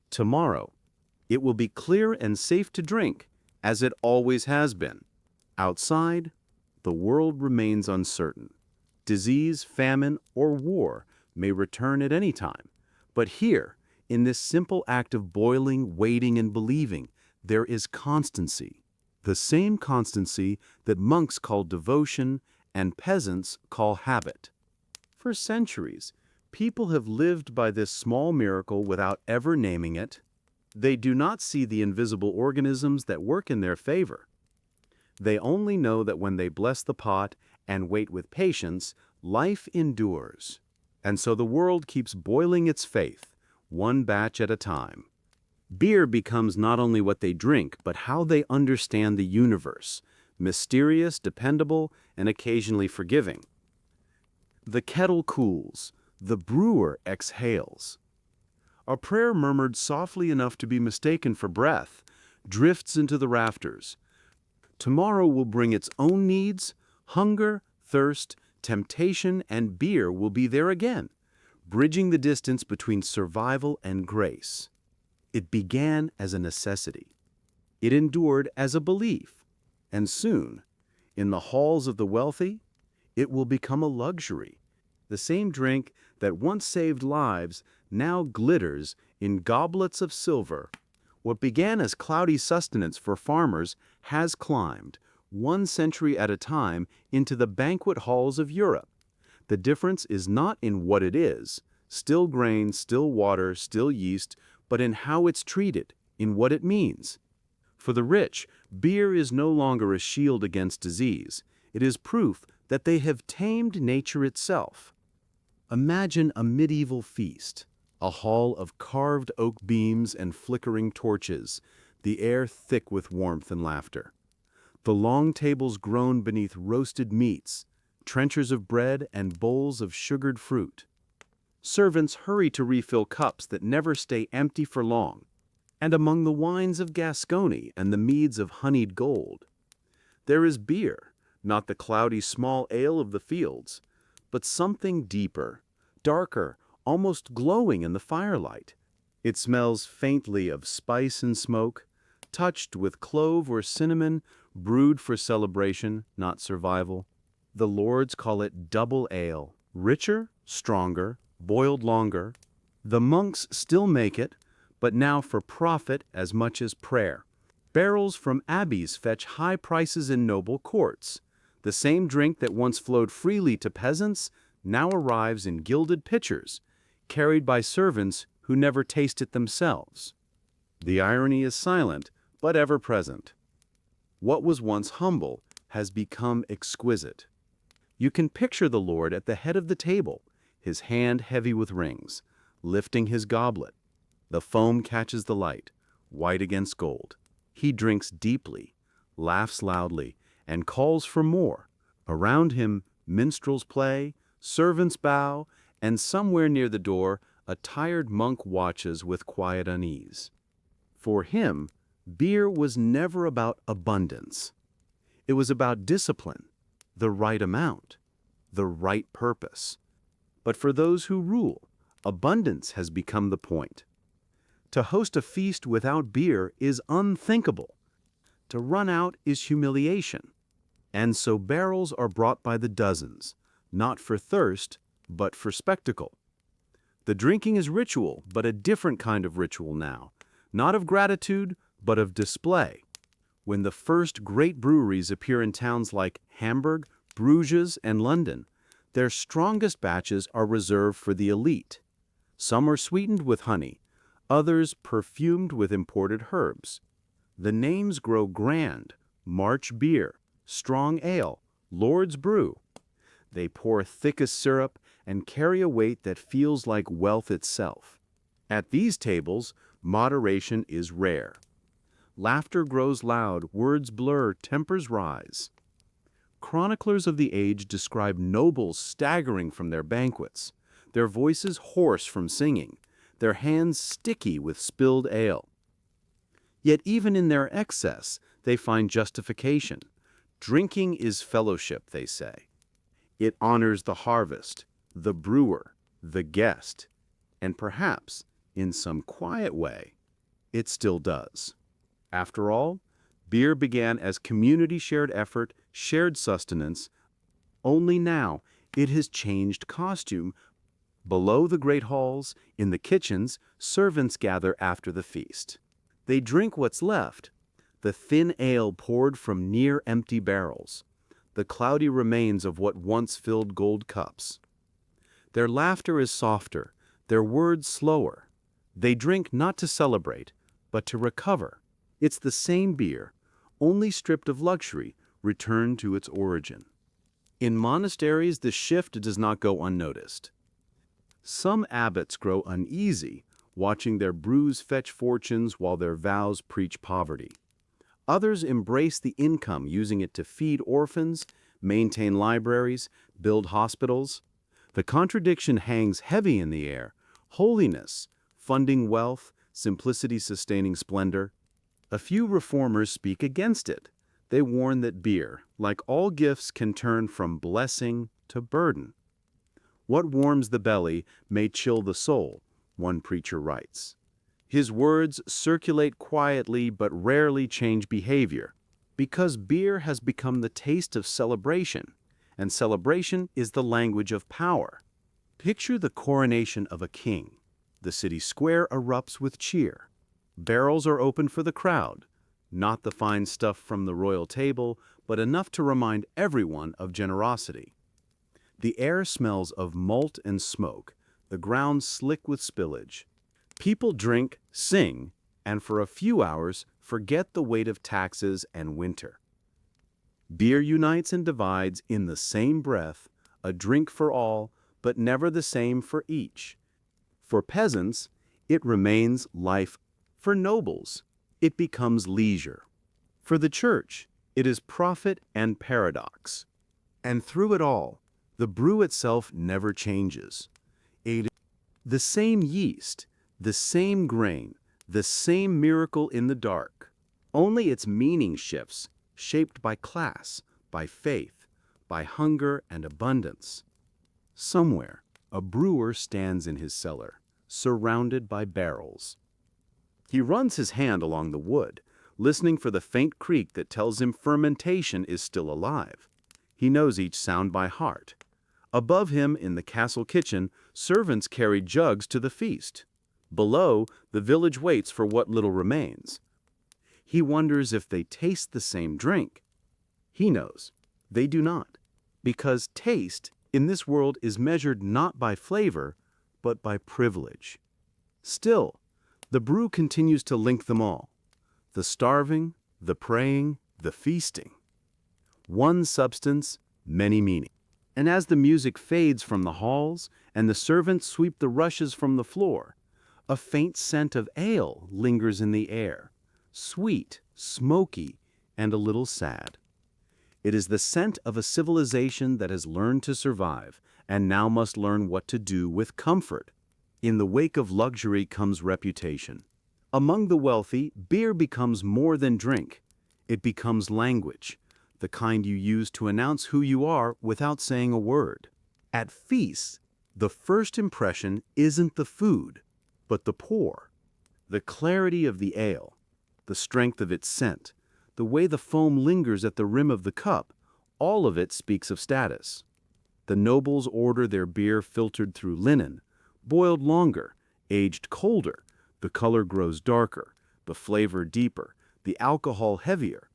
Tomorrow, it will be clear and safe to drink, as it always has been. Outside, the world remains uncertain. Disease, famine, or war may return at any time. But here, in this simple act of boiling, waiting, and believing, there is constancy. The same constancy that monks call devotion and peasants call habit. For centuries, people have lived by this small miracle without ever naming it. They do not see the invisible organisms that work in their favor. They only know that when they bless the pot and wait with patience, life endures. And so the world keeps boiling its faith, one batch at a time. Beer becomes not only what they drink, but how they understand the universe, mysterious, dependable, and occasionally forgiving. The kettle cools, the brewer exhales. A prayer murmured softly enough to be mistaken for breath drifts into the rafters. Tomorrow will bring its own needs, hunger, thirst, temptation, and beer will be there again, bridging the distance between survival and grace. It began as a necessity. It endured as a belief. And soon, in the halls of the wealthy, it will become a luxury. The same drink that once saved lives now glitters in goblets of silver. What began as cloudy sustenance for farmers has climbed, 1 century at a time, into the banquet halls of Europe. The difference is not in what it is, still grain, still water, still yeast, but in how it's treated, in what it means. For the rich, beer is no longer a shield against disease. It is proof that they have tamed nature itself. Imagine a medieval feast, a hall of carved oak beams and flickering torches, the air thick with warmth and laughter. The long tables groan beneath roasted meats, trenchers of bread and bowls of sugared fruit. Servants hurry to refill cups that never stay empty for long. And among the wines of Gascony and the meads of honeyed gold, there is beer, not the cloudy small ale of the fields, but something deeper, darker, almost glowing in the firelight. It smells faintly of spice and smoke, touched with clove or cinnamon, brewed for celebration, not survival. The lords call it double ale, richer, stronger, boiled longer. The monks still make it, but now for profit as much as prayer. Barrels from abbeys fetch high prices in noble courts. The same drink that once flowed freely to peasants now arrives in gilded pitchers, carried by servants who never taste it themselves. The irony is silent, but ever present. What was once humble has become exquisite. You can picture the Lord at the head of the table, his hand heavy with rings, lifting his goblet. The foam catches the light, white against gold. He drinks deeply, laughs loudly, and calls for more. Around him, minstrels play, servants bow, and somewhere near the door, a tired monk watches with quiet unease. For him, beer was never about abundance. It was about discipline, the right amount, the right purpose. But for those who rule, abundance has become the point. To host a feast without beer is unthinkable. To run out is humiliation. And so barrels are brought by the dozens, not for thirst, but for spectacle. The drinking is ritual, but a different kind of ritual now, not of gratitude, but of display. When the first great breweries appear in towns like Hamburg, Bruges, and London, their strongest batches are reserved for the elite. Some are sweetened with honey, others perfumed with imported herbs. The names grow grand: March beer, strong ale, Lord's brew. They pour thickest syrup and carry a weight that feels like wealth itself. At these tables, moderation is rare. Laughter grows loud, words blur, tempers rise. Chroniclers of the age describe nobles staggering from their banquets, their voices hoarse from singing, their hands sticky with spilled ale. Yet even in their excess, they find justification. Drinking is fellowship, they say. It honors the harvest, the brewer, the guest, and perhaps, in some quiet way, it still does. After all, beer began as community-shared effort, shared sustenance. Only now it has changed costume. Below the great halls, in the kitchens, servants gather after the feast. They drink what's left, the thin ale poured from near-empty barrels. the cloudy remains of what once filled gold cups. Their laughter is softer, their words slower. They drink not to celebrate, but to recover. It's the same beer, only stripped of luxury, returned to its origin. In monasteries, the shift does not go unnoticed. Some abbots grow uneasy, watching their brews fetch fortunes while their vows preach poverty. Others embrace the income, using it to feed orphans, maintain libraries, build hospitals. The contradiction hangs heavy in the air: holiness, funding wealth, simplicity sustaining splendor. A few reformers speak against it. They warn that beer, like all gifts, can turn from blessing to burden. What warms the belly may chill the soul, one preacher writes. His words circulate quietly but rarely change behavior, because beer has become the taste of celebration, and celebration is the language of power. Picture the coronation of a king. The city square erupts with cheer. Barrels are opened for the crowd, not the fine stuff from the royal table, but enough to remind everyone of generosity. The air smells of malt and smoke, the ground slick with spillage. People drink, sing, and for a few hours forget the weight of taxes and winter. Beer unites and divides in the same breath, a drink for all, but never the same for each. For peasants, it remains life. For nobles, it becomes leisure. For the church, it is profit and paradox. And through it all, the brew itself never changes. The same yeast, the same grain, the same miracle in the dark. Only its meaning shifts, shaped by class, by faith, by hunger and abundance. Somewhere, a brewer stands in his cellar, surrounded by barrels. He runs his hand along the wood, listening for the faint creak that tells him fermentation is still alive. He knows each sound by heart. Above him, in the castle kitchen, servants carry jugs to the feast. Below, the village waits for what little remains. He wonders if they taste the same drink. He knows. They do not. Because taste, in this world, is measured not by flavor, but by privilege. Still, the brew continues to link them all. The starving, the praying, the feasting. One substance, many meanings. And as the music fades from the halls, and the servants sweep the rushes from the floor, a faint scent of ale lingers in the air, sweet, smoky, and a little sad. It is the scent of a civilization that has learned to survive, and now must learn what to do with comfort. In the wake of luxury comes reputation. Among the wealthy, beer becomes more than drink. It becomes language, the kind you use to announce who you are without saying a word. At feasts, the first impression isn't the food, but the pour. The clarity of the ale, the strength of its scent, the way the foam lingers at the rim of the cup, all of it speaks of status. The nobles order their beer filtered through linen, boiled longer, aged colder. The color grows darker, the flavor deeper, the alcohol heavier.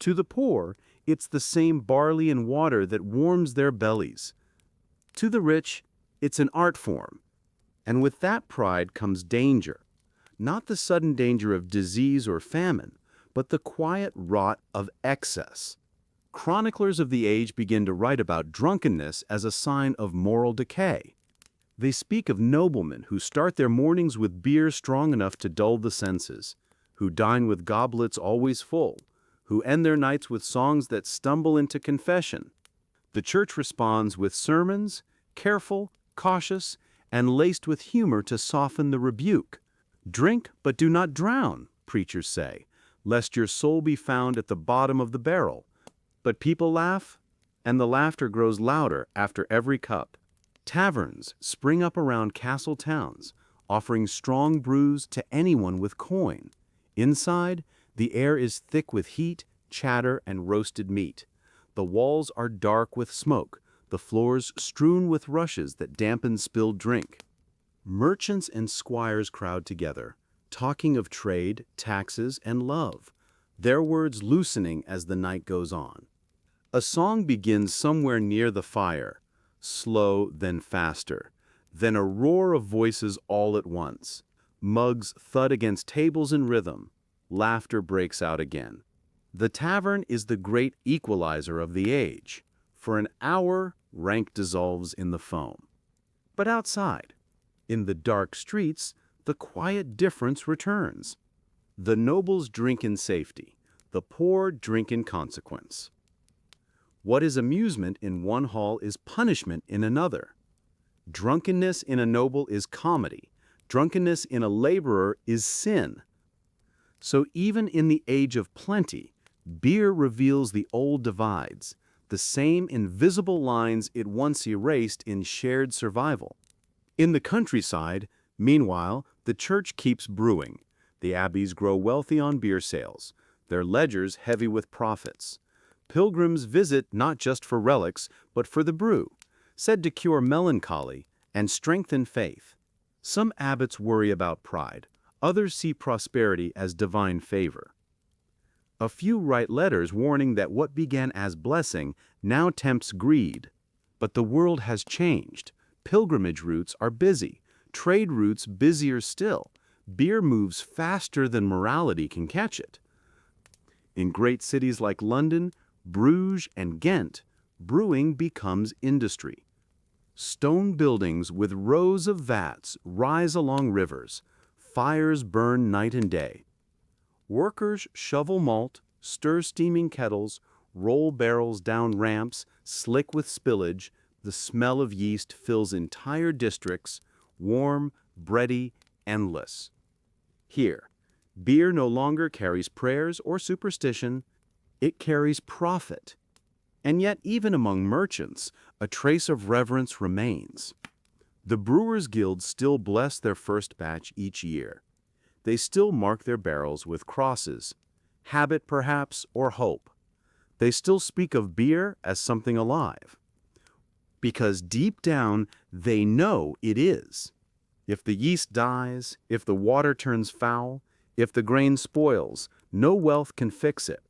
To the poor, it's the same barley and water that warms their bellies. To the rich, it's an art form. And with that pride comes danger. Not the sudden danger of disease or famine, but the quiet rot of excess. Chroniclers of the age begin to write about drunkenness as a sign of moral decay. They speak of noblemen who start their mornings with beer strong enough to dull the senses, who dine with goblets always full, who end their nights with songs that stumble into confession. The church responds with sermons, careful, cautious, and laced with humor to soften the rebuke. Drink, but do not drown, preachers say, lest your soul be found at the bottom of the barrel. But people laugh, and the laughter grows louder after every cup. Taverns spring up around castle towns, offering strong brews to anyone with coin. Inside, the air is thick with heat, chatter, and roasted meat. The walls are dark with smoke, the floors strewn with rushes that dampen spilled drink. Merchants and squires crowd together, talking of trade, taxes, and love, their words loosening as the night goes on. A song begins somewhere near the fire, slow then faster, then a roar of voices all at once. Mugs thud against tables in rhythm. Laughter breaks out again. The tavern is the great equalizer of the age. For an hour, rank dissolves in the foam. But outside, in the dark streets, the quiet difference returns. The nobles drink in safety, the poor drink in consequence. What is amusement in one hall is punishment in another. Drunkenness in a noble is comedy. Drunkenness in a laborer is sin. So even in the age of plenty, beer reveals the old divides, the same invisible lines it once erased in shared survival. In the countryside, meanwhile, the church keeps brewing. The abbeys grow wealthy on beer sales, their ledgers heavy with profits. Pilgrims visit not just for relics, but for the brew, said to cure melancholy and strengthen faith. Some abbots worry about pride, others see prosperity as divine favor. A few write letters warning that what began as blessing now tempts greed. But the world has changed. Pilgrimage routes are busy, trade routes busier still. Beer moves faster than morality can catch it. In great cities like London, Bruges, and Ghent, brewing becomes industry. Stone buildings with rows of vats rise along rivers. Fires burn night and day. Workers shovel malt, stir steaming kettles, roll barrels down ramps, slick with spillage. The smell of yeast fills entire districts, warm, bready, endless. Here, beer no longer carries prayers or superstition, it carries profit. And yet, even among merchants, a trace of reverence remains. The Brewers' Guild still bless their first batch each year. They still mark their barrels with crosses, habit perhaps, or hope. They still speak of beer as something alive. Because deep down, they know it is. If the yeast dies, if the water turns foul, if the grain spoils, no wealth can fix it.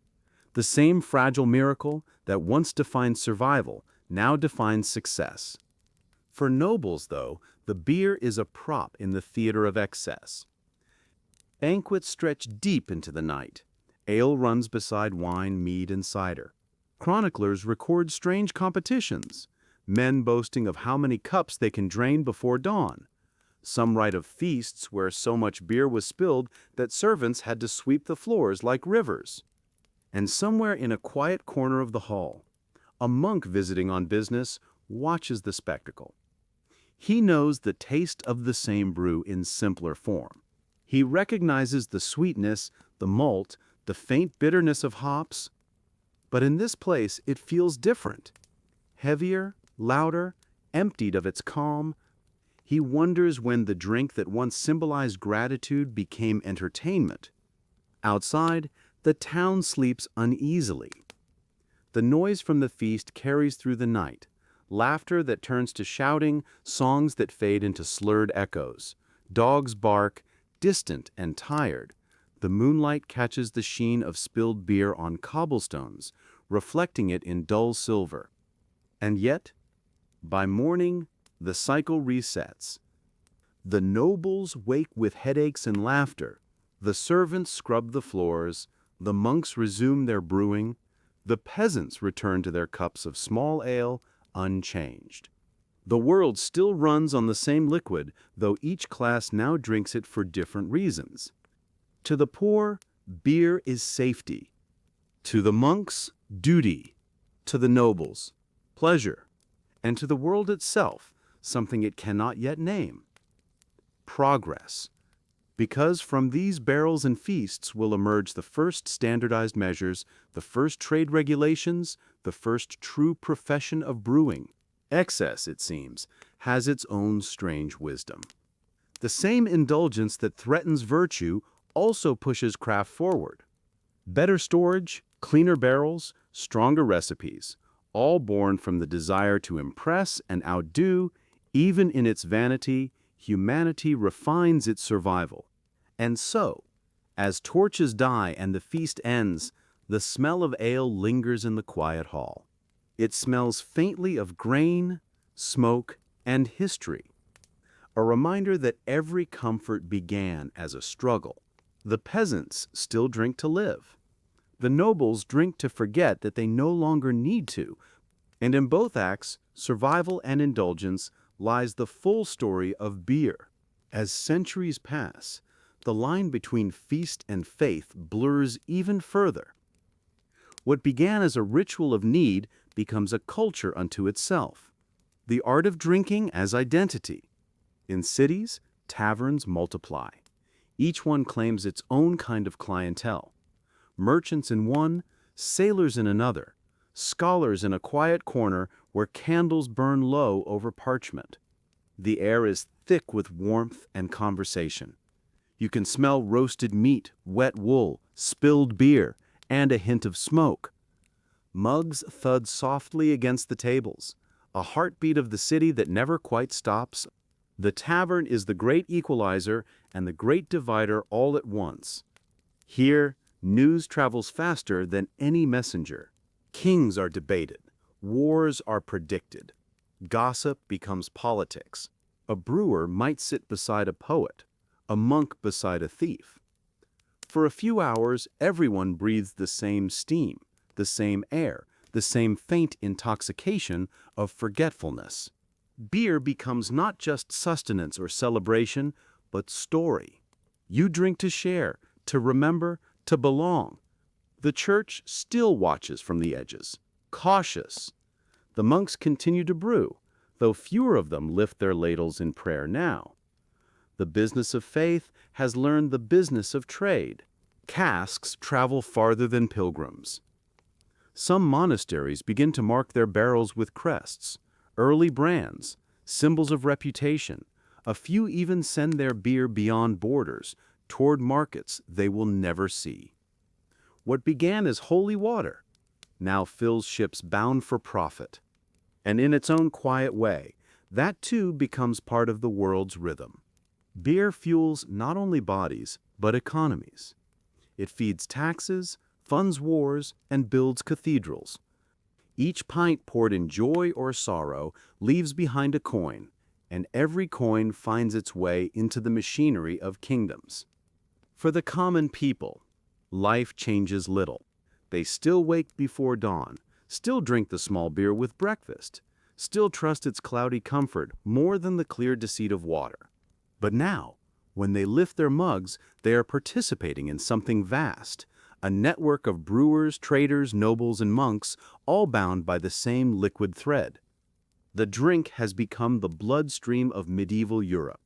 The same fragile miracle that once defined survival now defines success. For nobles, though, the beer is a prop in the theater of excess. Banquets stretch deep into the night. Ale runs beside wine, mead, and cider. Chroniclers record strange competitions, men boasting of how many cups they can drain before dawn. Some write of feasts where so much beer was spilled that servants had to sweep the floors like rivers. And somewhere in a quiet corner of the hall, a monk visiting on business watches the spectacle. He knows the taste of the same brew in simpler form. He recognizes the sweetness, the malt, the faint bitterness of hops. But in this place, it feels different. Heavier, louder, emptied of its calm. He wonders when the drink that once symbolized gratitude became entertainment. Outside, the town sleeps uneasily. The noise from the feast carries through the night, laughter that turns to shouting, songs that fade into slurred echoes. Dogs bark, distant and tired. The moonlight catches the sheen of spilled beer on cobblestones, reflecting it in dull silver. And yet, by morning, the cycle resets. The nobles wake with headaches and laughter. The servants scrub the floors. The monks resume their brewing. The peasants return to their cups of small ale, unchanged. The world still runs on the same liquid, though each class now drinks it for different reasons. To the poor, beer is safety. To the monks, duty. To the nobles, pleasure. And to the world itself, something it cannot yet name. Progress. Because from these barrels and feasts will emerge the first standardized measures, the first trade regulations, the first true profession of brewing. Excess, it seems, has its own strange wisdom. The same indulgence that threatens virtue also pushes craft forward. Better storage, cleaner barrels, stronger recipes, all born from the desire to impress and outdo. Even in its vanity, humanity refines its survival. And so, as torches die and the feast ends, the smell of ale lingers in the quiet hall. It smells faintly of grain, smoke, and history. A reminder that every comfort began as a struggle. The peasants still drink to live. The nobles drink to forget that they no longer need to. And in both acts, survival and indulgence, lies the full story of beer. As centuries pass, the line between feast and faith blurs even further. What began as a ritual of need becomes a culture unto itself. The art of drinking as identity. In cities, taverns multiply. Each one claims its own kind of clientele. Merchants in one, sailors in another, scholars in a quiet corner where candles burn low over parchment. The air is thick with warmth and conversation. You can smell roasted meat, wet wool, spilled beer, and a hint of smoke. Mugs thud softly against the tables, a heartbeat of the city that never quite stops. The tavern is the great equalizer and the great divider all at once. Here, news travels faster than any messenger. Kings are debated. Wars are predicted. Gossip becomes politics. A brewer might sit beside a poet, a monk beside a thief. For a few hours, everyone breathes the same steam, the same air, the same faint intoxication of forgetfulness. Beer becomes not just sustenance or celebration, but story. You drink to share, to remember, to belong. The church still watches from the edges, cautious. The monks continue to brew, though fewer of them lift their ladles in prayer now. The business of faith has learned the business of trade. Casks travel farther than pilgrims. Some monasteries begin to mark their barrels with crests, early brands, symbols of reputation. A few even send their beer beyond borders, toward markets they will never see. What began as holy water now fills ships bound for profit. And in its own quiet way, that too becomes part of the world's rhythm. Beer fuels not only bodies, but economies. It feeds taxes, funds wars, and builds cathedrals. Each pint poured in joy or sorrow leaves behind a coin, and every coin finds its way into the machinery of kingdoms. For the common people, life changes little. They still wake before dawn, still drink the small beer with breakfast, still trust its cloudy comfort more than the clear deceit of water. But now, when they lift their mugs, they are participating in something vast, a network of brewers, traders, nobles, and monks, all bound by the same liquid thread. The drink has become the bloodstream of medieval Europe.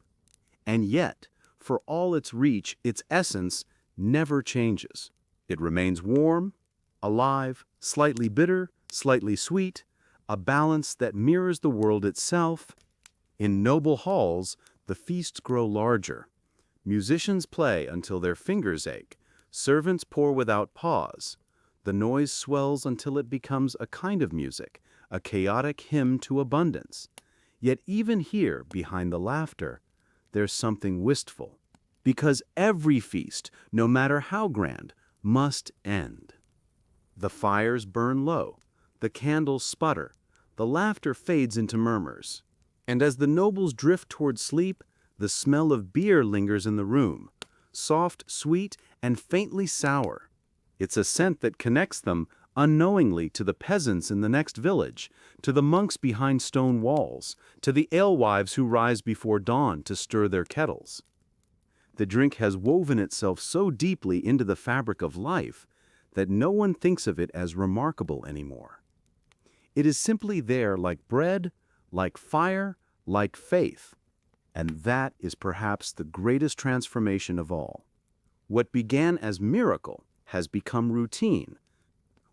And yet, for all its reach, its essence never changes. It remains warm, alive, slightly bitter, slightly sweet, a balance that mirrors the world itself. In noble halls, the feasts grow larger. Musicians play until their fingers ache. Servants pour without pause. The noise swells until it becomes a kind of music, a chaotic hymn to abundance. Yet even here, behind the laughter, there's something wistful. Because every feast, no matter how grand, must end. The fires burn low, the candles sputter, the laughter fades into murmurs. And as the nobles drift toward sleep, the smell of beer lingers in the room, soft, sweet, and faintly sour. It's a scent that connects them unknowingly to the peasants in the next village, to the monks behind stone walls, to the alewives who rise before dawn to stir their kettles. The drink has woven itself so deeply into the fabric of life that no one thinks of it as remarkable anymore. It is simply there like bread, like fire, like faith. And that is perhaps the greatest transformation of all. What began as miracle has become routine.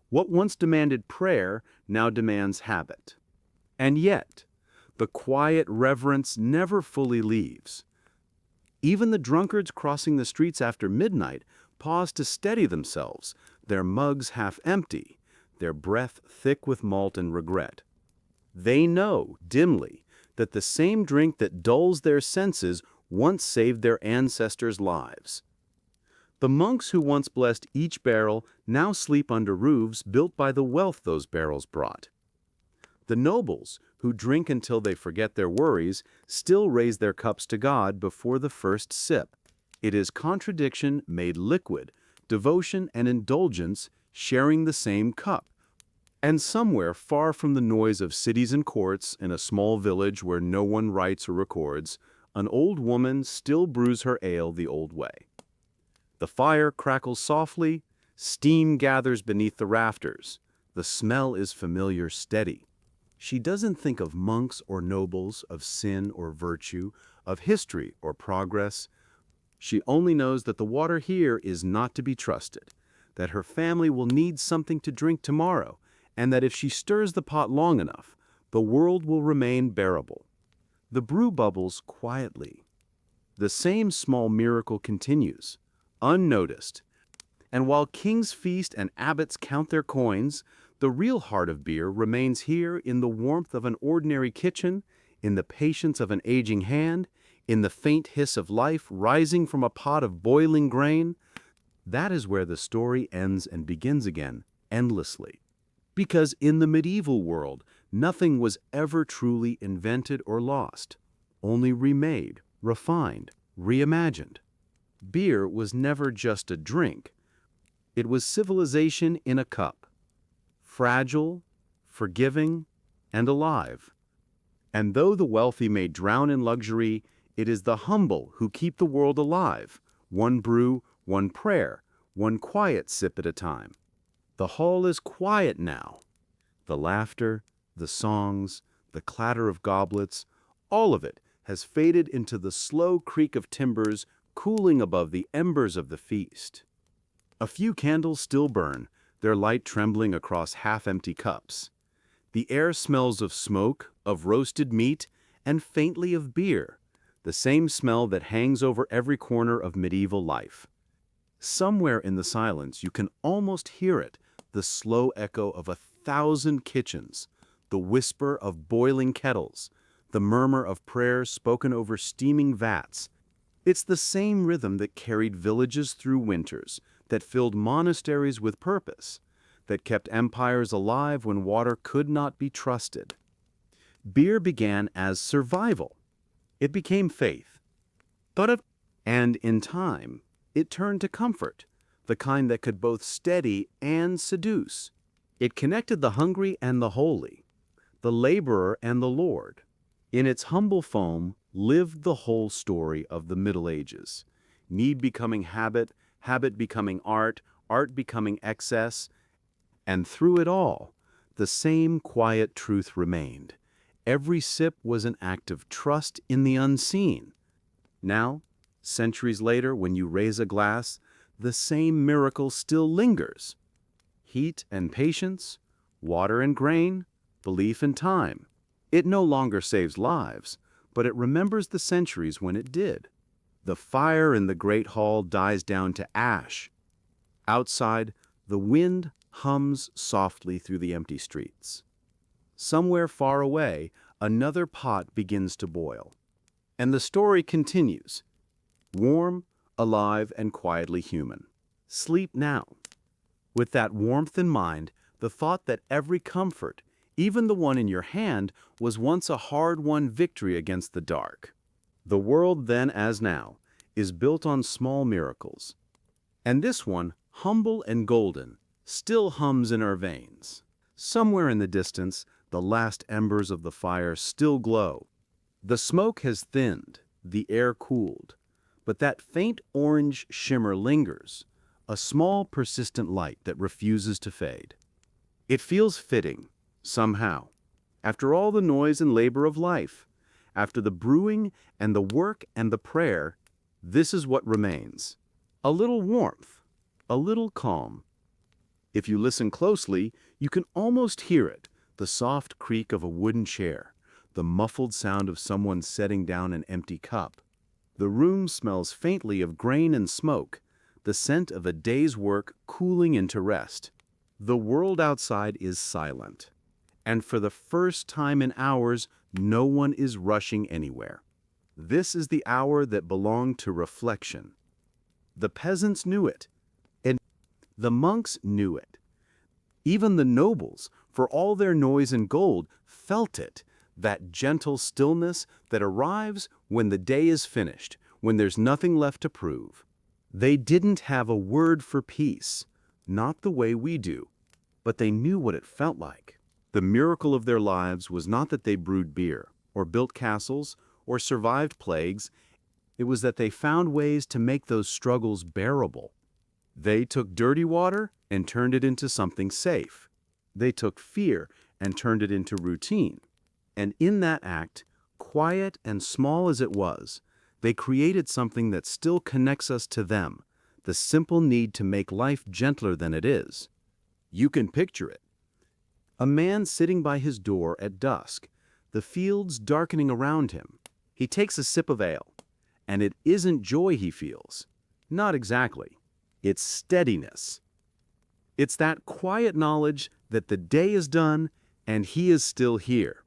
What once demanded prayer now demands habit. And yet, the quiet reverence never fully leaves. Even the drunkards crossing the streets after midnight pause to steady themselves, their mugs half empty, their breath thick with malt and regret. They know, dimly, that the same drink that dulls their senses once saved their ancestors' lives. The monks who once blessed each barrel now sleep under roofs built by the wealth those barrels brought. The nobles, who drink until they forget their worries, still raise their cups to God before the first sip. It is contradiction made liquid, devotion and indulgence sharing the same cup. And somewhere far from the noise of cities and courts, in a small village where no one writes or records, an old woman still brews her ale the old way. The fire crackles softly, steam gathers beneath the rafters. The smell is familiar, steady. She doesn't think of monks or nobles, of sin or virtue, of history or progress. She only knows that the water here is not to be trusted, that her family will need something to drink tomorrow, and that if she stirs the pot long enough, the world will remain bearable. The brew bubbles quietly. The same small miracle continues, unnoticed. And while kings feast and abbots count their coins, the real heart of beer remains here in the warmth of an ordinary kitchen, in the patience of an aging hand, in the faint hiss of life rising from a pot of boiling grain. That is where the story ends and begins again, endlessly. Because in the medieval world, nothing was ever truly invented or lost, only remade, refined, reimagined. Beer was never just a drink. It was civilization in a cup, fragile, forgiving, and alive. And though the wealthy may drown in luxury, it is the humble who keep the world alive, one brew, one prayer, one quiet sip at a time. The hall is quiet now. The laughter, the songs, the clatter of goblets, all of it has faded into the slow creak of timbers cooling above the embers of the feast. A few candles still burn, their light trembling across half-empty cups. The air smells of smoke, of roasted meat, and faintly of beer, the same smell that hangs over every corner of medieval life. Somewhere in the silence you can almost hear it, the slow echo of 1,000 kitchens, the whisper of boiling kettles, the murmur of prayers spoken over steaming vats. It's the same rhythm that carried villages through winters, that filled monasteries with purpose, that kept empires alive when water could not be trusted. Beer began as survival. It became faith. And in time, it turned to comfort, the kind that could both steady and seduce. It connected the hungry and the holy, the laborer and the lord. In its humble foam lived the whole story of the Middle Ages, need becoming habit, habit becoming art, art becoming excess, and through it all, the same quiet truth remained. Every sip was an act of trust in the unseen. Now, centuries later, when you raise a glass, the same miracle still lingers. Heat and patience, water and grain, belief and time. It no longer saves lives, but it remembers the centuries when it did. The fire in the great hall dies down to ash. Outside, the wind hums softly through the empty streets. Somewhere far away, another pot begins to boil. And the story continues, warm, alive, and quietly human. Sleep now. With that warmth in mind, the thought that every comfort, even the one in your hand, was once a hard-won victory against the dark. The world then as now is built on small miracles. And this one, humble and golden, still hums in our veins. Somewhere in the distance, the last embers of the fire still glow. The smoke has thinned, the air cooled, but that faint orange shimmer lingers, a small persistent light that refuses to fade. It feels fitting, somehow, after all the noise and labor of life, after the brewing and the work and the prayer, this is what remains. A little warmth, a little calm. If you listen closely, you can almost hear it, the soft creak of a wooden chair, the muffled sound of someone setting down an empty cup. The room smells faintly of grain and smoke, the scent of a day's work cooling into rest. The world outside is silent, and for the first time in hours, no one is rushing anywhere. This is the hour that belonged to reflection. The peasants knew it, and the monks knew it. Even the nobles, for all their noise and gold, felt it, that gentle stillness that arrives when the day is finished, when there's nothing left to prove. They didn't have a word for peace, not the way we do, but they knew what it felt like. The miracle of their lives was not that they brewed beer, or built castles, or survived plagues. It was that they found ways to make those struggles bearable. They took dirty water and turned it into something safe. They took fear and turned it into routine. And in that act, quiet and small as it was, they created something that still connects us to them, the simple need to make life gentler than it is. You can picture it. A man sitting by his door at dusk, the fields darkening around him. He takes a sip of ale, and it isn't joy he feels. Not exactly. It's steadiness. It's that quiet knowledge that the day is done and he is still here.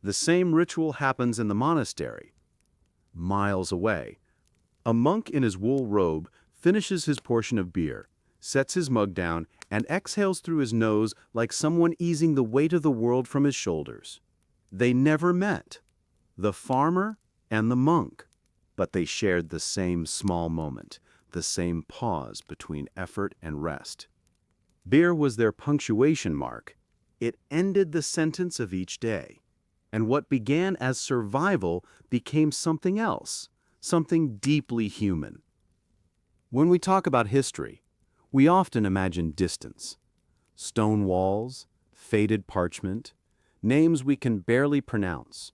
The same ritual happens in the monastery. Miles away, a monk in his wool robe finishes his portion of beer, sets his mug down, and exhales through his nose like someone easing the weight of the world from his shoulders. They never met, the farmer and the monk, but they shared the same small moment, the same pause between effort and rest. Beer was their punctuation mark. It ended the sentence of each day. And what began as survival became something else, something deeply human. When we talk about history, we often imagine distance. Stone walls, faded parchment, names we can barely pronounce.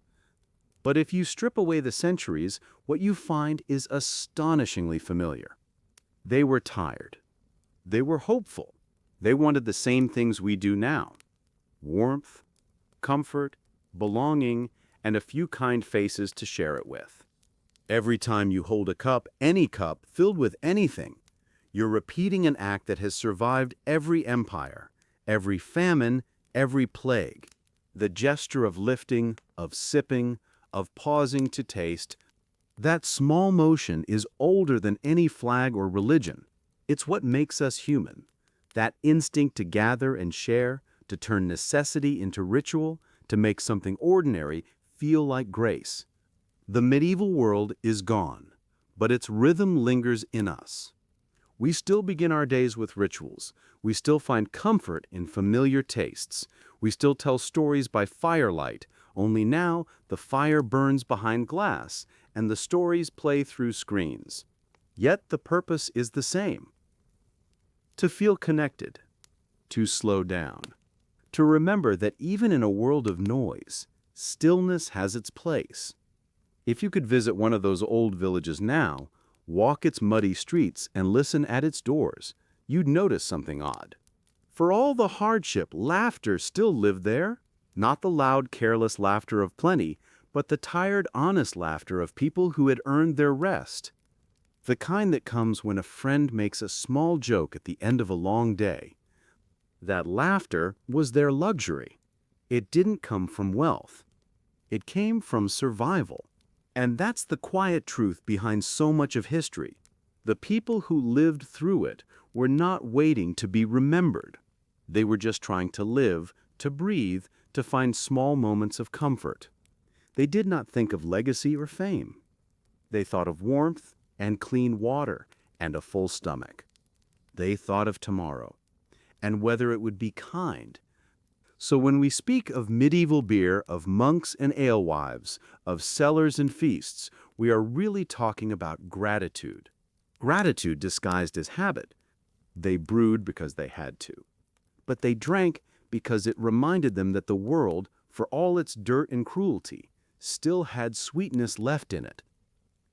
But if you strip away the centuries, what you find is astonishingly familiar. They were tired. They were hopeful. They wanted the same things we do now: warmth, comfort, belonging, and a few kind faces to share it with. Every time you hold a cup, any cup, filled with anything, you're repeating an act that has survived every empire, every famine, every plague. The gesture of lifting, of sipping, of pausing to taste, that small motion is older than any flag or religion. It's what makes us human. That instinct to gather and share, to turn necessity into ritual, to make something ordinary feel like grace. The medieval world is gone, but its rhythm lingers in us. We still begin our days with rituals. We still find comfort in familiar tastes. We still tell stories by firelight, only now the fire burns behind glass and the stories play through screens. Yet the purpose is the same: to feel connected, to slow down, to remember that even in a world of noise, stillness has its place. If you could visit one of those old villages now, walk its muddy streets and listen at its doors, you'd notice something odd. For all the hardship, laughter still lived there. Not the loud, careless laughter of plenty, but the tired, honest laughter of people who had earned their rest. The kind that comes when a friend makes a small joke at the end of a long day. That laughter was their luxury. It didn't come from wealth. It came from survival. And that's the quiet truth behind so much of history. The people who lived through it were not waiting to be remembered. They were just trying to live, to breathe, to find small moments of comfort. They did not think of legacy or fame. They thought of warmth and clean water and a full stomach. They thought of tomorrow and whether it would be kind. So when we speak of medieval beer, of monks and alewives, of cellars and feasts, we are really talking about gratitude. Gratitude disguised as habit. They brewed because they had to. But they drank because it reminded them that the world, for all its dirt and cruelty, still had sweetness left in it.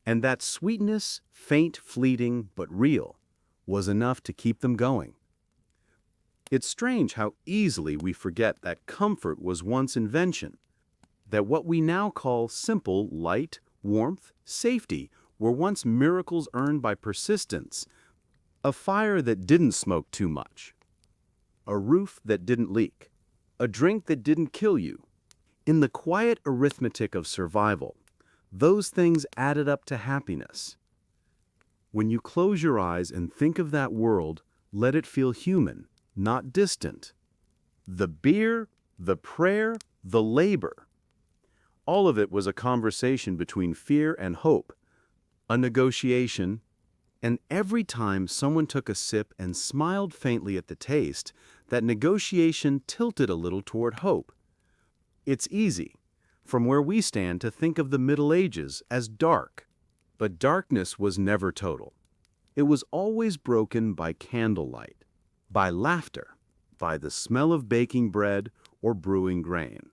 And that sweetness, faint, fleeting, but real, was enough to keep them going. It's strange how easily we forget that comfort was once invention, that what we now call simple light, warmth, safety were once miracles earned by persistence. A fire that didn't smoke too much, a roof that didn't leak, a drink that didn't kill you. In the quiet arithmetic of survival, those things added up to happiness. When you close your eyes and think of that world, let it feel human, not distant. The beer, the prayer, the labor. All of it was a conversation between fear and hope, a negotiation, and every time someone took a sip and smiled faintly at the taste, that negotiation tilted a little toward hope. It's easy, from where we stand, to think of the Middle Ages as dark, but darkness was never total. It was always broken by candlelight, by laughter, by the smell of baking bread or brewing grain,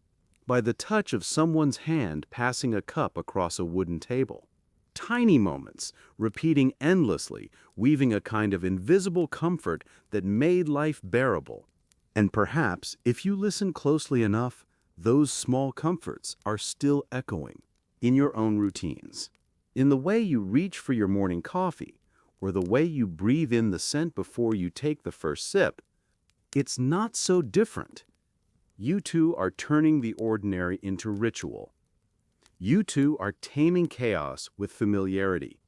by the touch of someone's hand passing a cup across a wooden table. Tiny moments, repeating endlessly, weaving a kind of invisible comfort that made life bearable. And perhaps, if you listen closely enough, those small comforts are still echoing in your own routines. In the way you reach for your morning coffee, or the way you breathe in the scent before you take the first sip. It's not so different. You two are turning the ordinary into ritual. You two are taming chaos with familiarity.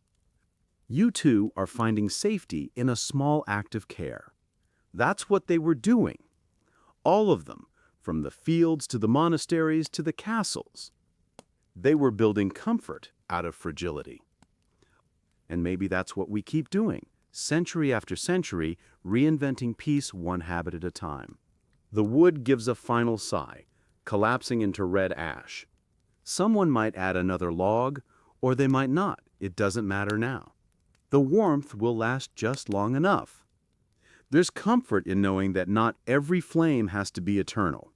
You two are finding safety in a small act of care. That's what they were doing. All of them, from the fields to the monasteries to the castles. They were building comfort out of fragility. And maybe that's what we keep doing, century after century, reinventing peace one habit at a time. The wood gives a final sigh, collapsing into red ash. Someone might add another log, or they might not. It doesn't matter now. The warmth will last just long enough. There's comfort in knowing that not every flame has to be eternal.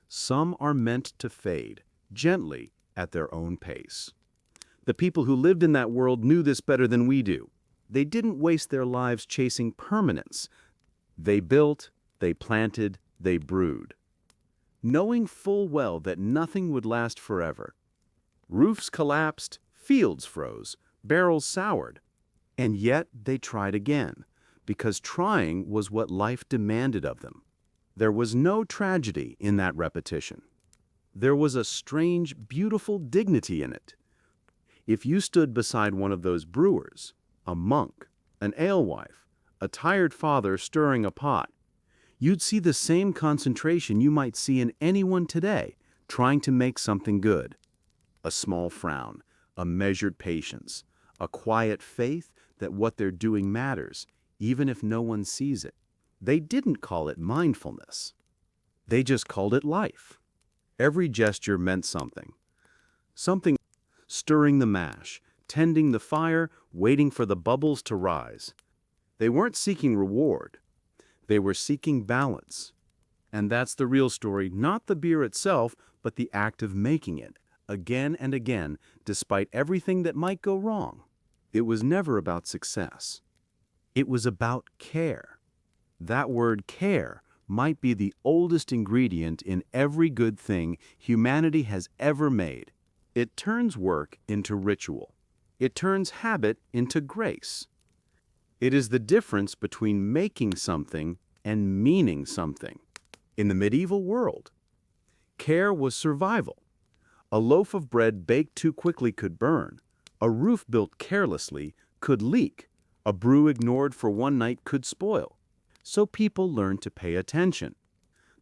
Some are meant to fade, gently, at their own pace. The people who lived in that world knew this better than we do. They didn't waste their lives chasing permanence. They built, they planted, they brewed, knowing full well that nothing would last forever. Roofs collapsed, fields froze, barrels soured. And yet they tried again, because trying was what life demanded of them. There was no tragedy in that repetition. There was a strange, beautiful dignity in it. If you stood beside one of those brewers, a monk, an alewife, a tired father stirring a pot, you'd see the same concentration you might see in anyone today trying to make something good. A small frown, a measured patience, a quiet faith that what they're doing matters, even if no one sees it. They didn't call it mindfulness. They just called it life. Every gesture meant something. Something stirring the mash, tending the fire, waiting for the bubbles to rise. They weren't seeking reward. They were seeking balance. And that's the real story, not the beer itself, but the act of making it, again and again, despite everything that might go wrong. It was never about success. It was about care. That word care might be the oldest ingredient in every good thing humanity has ever made. It turns work into ritual. It turns habit into grace. It is the difference between making something and meaning something. In the medieval world, care was survival. A loaf of bread baked too quickly could burn. A roof built carelessly could leak. A brew ignored for one night could spoil. So people learned to pay attention.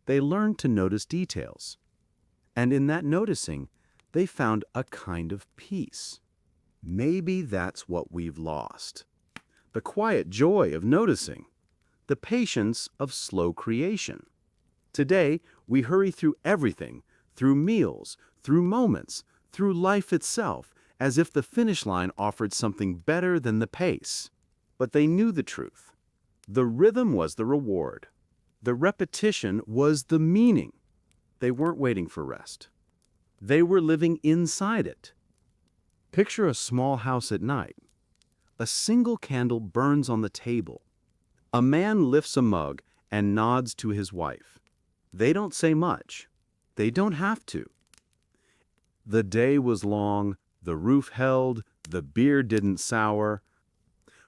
They learned to notice details. And in that noticing, they found a kind of peace. Maybe that's what we've lost. The quiet joy of noticing. The patience of slow creation. Today, we hurry through everything, through meals, through moments, through life itself, as if the finish line offered something better than the pace. But they knew the truth. The rhythm was the reward. The repetition was the meaning. They weren't waiting for rest. They were living inside it. Picture a small house at night. A single candle burns on the table. A man lifts a mug and nods to his wife. They don't say much. They don't have to. The day was long, the roof held, the beer didn't sour.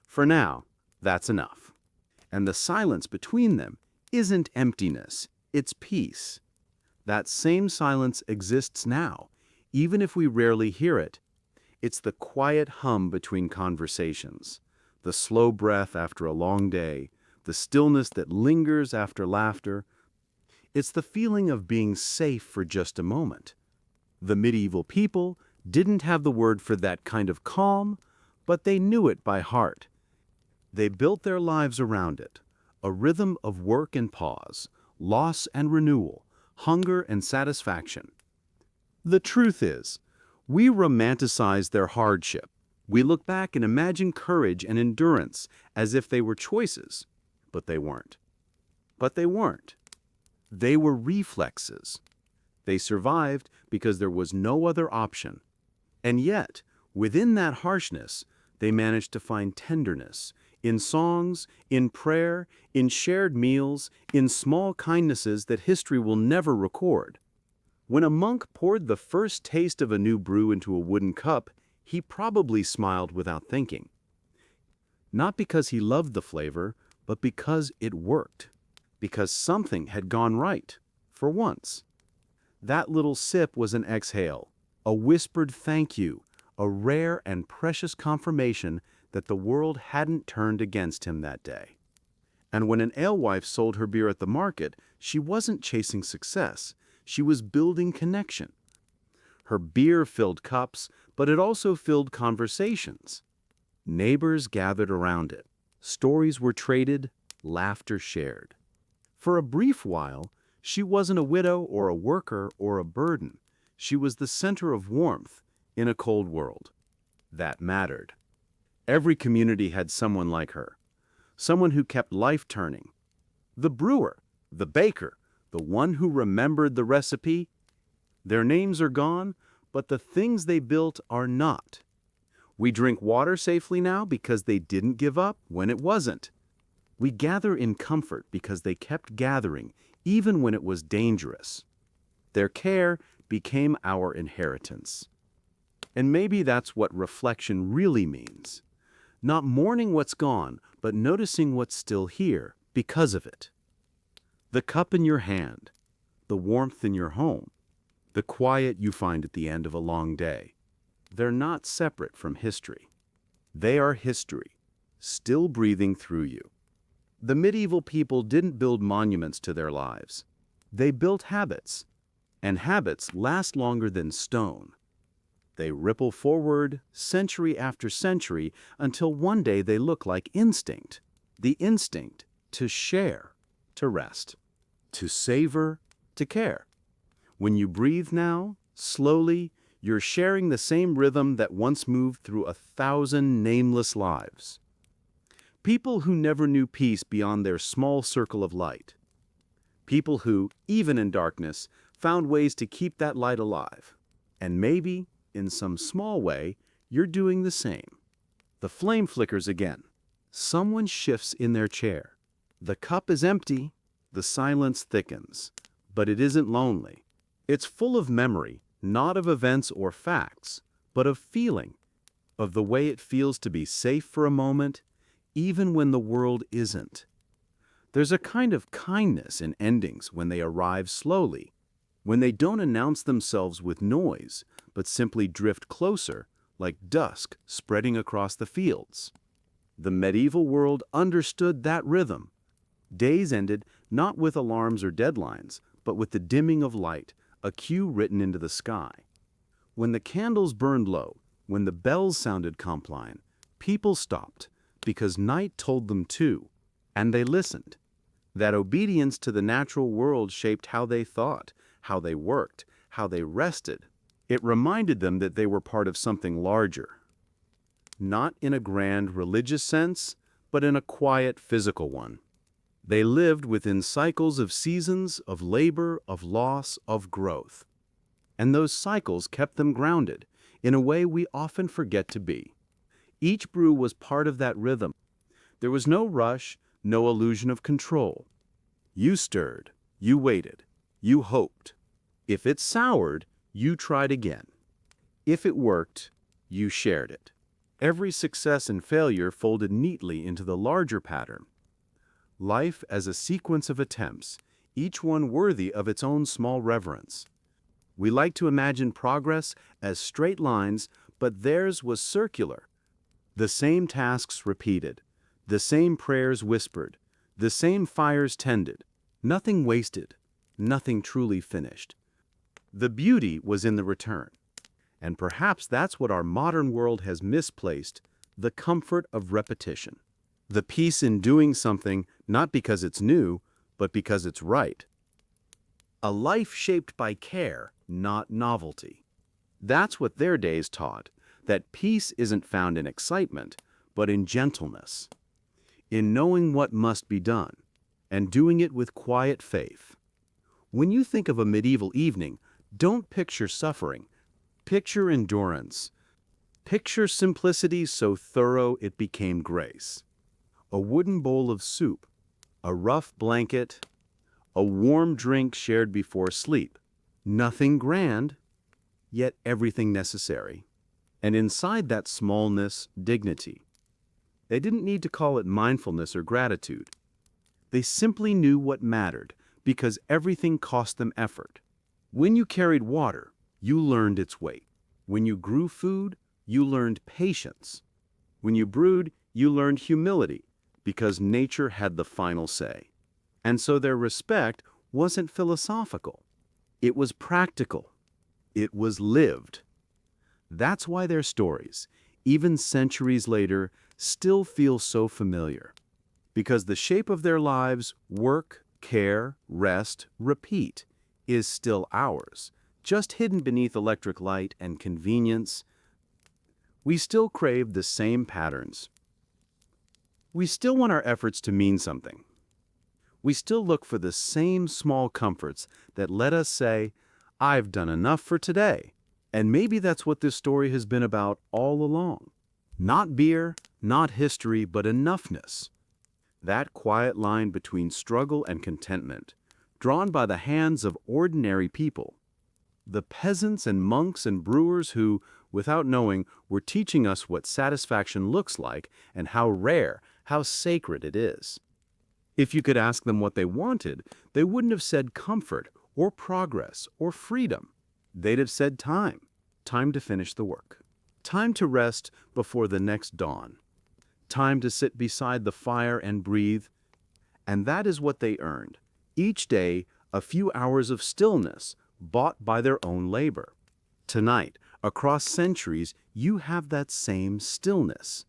For now, that's enough. And the silence between them isn't emptiness, it's peace. That same silence exists now, even if we rarely hear it. It's the quiet hum between conversations, the slow breath after a long day, the stillness that lingers after laughter. It's the feeling of being safe for just a moment. The medieval people didn't have the word for that kind of calm, but they knew it by heart. They built their lives around it, a rhythm of work and pause, loss and renewal, hunger and satisfaction. The truth is, we romanticize their hardship. We look back and imagine courage and endurance as if they were choices, but they weren't. But they weren't. They were reflexes. They survived because there was no other option. And yet, within that harshness, they managed to find tenderness in songs, in prayer, in shared meals, in small kindnesses that history will never record. When a monk poured the first taste of a new brew into a wooden cup, he probably smiled without thinking. Not because he loved the flavor, but because it worked. Because something had gone right, for once. That little sip was an exhale, a whispered thank you, a rare and precious confirmation that the world hadn't turned against him that day. And when an alewife sold her beer at the market, she wasn't chasing success. She was building connection. Her beer filled cups, but it also filled conversations. Neighbors gathered around it. Stories were traded, laughter shared. For a brief while, she wasn't a widow or a worker or a burden. She was the center of warmth in a cold world. That mattered. Every community had someone like her, someone who kept life turning. The brewer, the baker, the one who remembered the recipe. Their names are gone, but the things they built are not. We drink water safely now because they didn't give up when it wasn't. We gather in comfort because they kept gathering, even when it was dangerous. Their care became our inheritance. And maybe that's what reflection really means. Not mourning what's gone, but noticing what's still here because of it. The cup in your hand, the warmth in your home, the quiet you find at the end of a long day. They're not separate from history. They are history, still breathing through you. The medieval people didn't build monuments to their lives. They built habits, and habits last longer than stone. They ripple forward, century after century, until one day they look like instinct. The instinct to share, to rest, to savor, to care. When you breathe now, slowly, you're sharing the same rhythm that once moved through 1,000 nameless lives. People who never knew peace beyond their small circle of light. People who, even in darkness, found ways to keep that light alive. And maybe, in some small way, you're doing the same. The flame flickers again. Someone shifts in their chair. The cup is empty. The silence thickens. But it isn't lonely. It's full of memory, not of events or facts, but of feeling, of the way it feels to be safe for a moment, even when the world isn't. There's a kind of kindness in endings when they arrive slowly, when they don't announce themselves with noise, but simply drift closer, like dusk spreading across the fields. The medieval world understood that rhythm. Days ended not with alarms or deadlines, but with the dimming of light, a cue written into the sky. When the candles burned low, when the bells sounded compline, people stopped, because night told them to, and they listened. That obedience to the natural world shaped how they thought, how they worked, how they rested. It reminded them that they were part of something larger. Not in a grand religious sense, but in a quiet physical one. They lived within cycles of seasons, of labor, of loss, of growth. And those cycles kept them grounded, in a way we often forget to be. Each brew was part of that rhythm. There was no rush, no illusion of control. You stirred, you waited, you hoped. If it soured, you tried again. If it worked, you shared it. Every success and failure folded neatly into the larger pattern. Life as a sequence of attempts, each one worthy of its own small reverence. We like to imagine progress as straight lines, but theirs was circular. The same tasks repeated, the same prayers whispered, the same fires tended, nothing wasted, nothing truly finished. The beauty was in the return. And perhaps that's what our modern world has misplaced, the comfort of repetition. The peace in doing something not because it's new, but because it's right. A life shaped by care, not novelty. That's what their days taught, that peace isn't found in excitement, but in gentleness, in knowing what must be done, and doing it with quiet faith. When you think of a medieval evening, don't picture suffering, picture endurance. Picture simplicity so thorough it became grace. A wooden bowl of soup, a rough blanket, a warm drink shared before sleep. Nothing grand, yet everything necessary. And inside that smallness, dignity. They didn't need to call it mindfulness or gratitude. They simply knew what mattered because everything cost them effort. When you carried water, you learned its weight. When you grew food, you learned patience. When you brewed, you learned humility because nature had the final say. And so their respect wasn't philosophical. It was practical. It was lived. That's why their stories, even centuries later, still feel so familiar. Because the shape of their lives, work, care, rest, repeat, is still ours, just hidden beneath electric light and convenience. We still crave the same patterns. We still want our efforts to mean something. We still look for the same small comforts that let us say, "I've done enough for today." And maybe that's what this story has been about all along. Not beer, not history, but enoughness. That quiet line between struggle and contentment, drawn by the hands of ordinary people. The peasants and monks and brewers who, without knowing, were teaching us what satisfaction looks like and how rare, how sacred it is. If you could ask them what they wanted, they wouldn't have said comfort or progress or freedom. They'd have said time. Time to finish the work. Time to rest before the next dawn. Time to sit beside the fire and breathe. And that is what they earned. Each day, a few hours of stillness, bought by their own labor. Tonight, across centuries, you have that same stillness.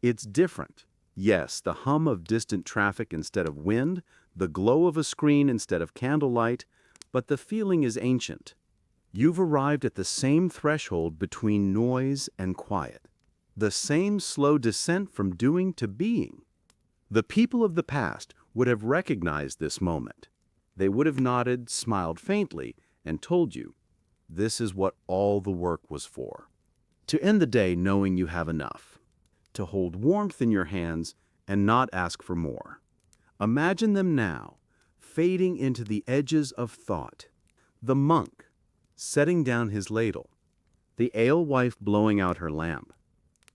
It's different. Yes, the hum of distant traffic instead of wind, the glow of a screen instead of candlelight, but the feeling is ancient. You've arrived at the same threshold between noise and quiet, the same slow descent from doing to being. The people of the past would have recognized this moment. They would have nodded, smiled faintly, and told you, this is what all the work was for. To end the day knowing you have enough. To hold warmth in your hands and not ask for more. Imagine them now, fading into the edges of thought. The monk, setting down his ladle. The alewife blowing out her lamp.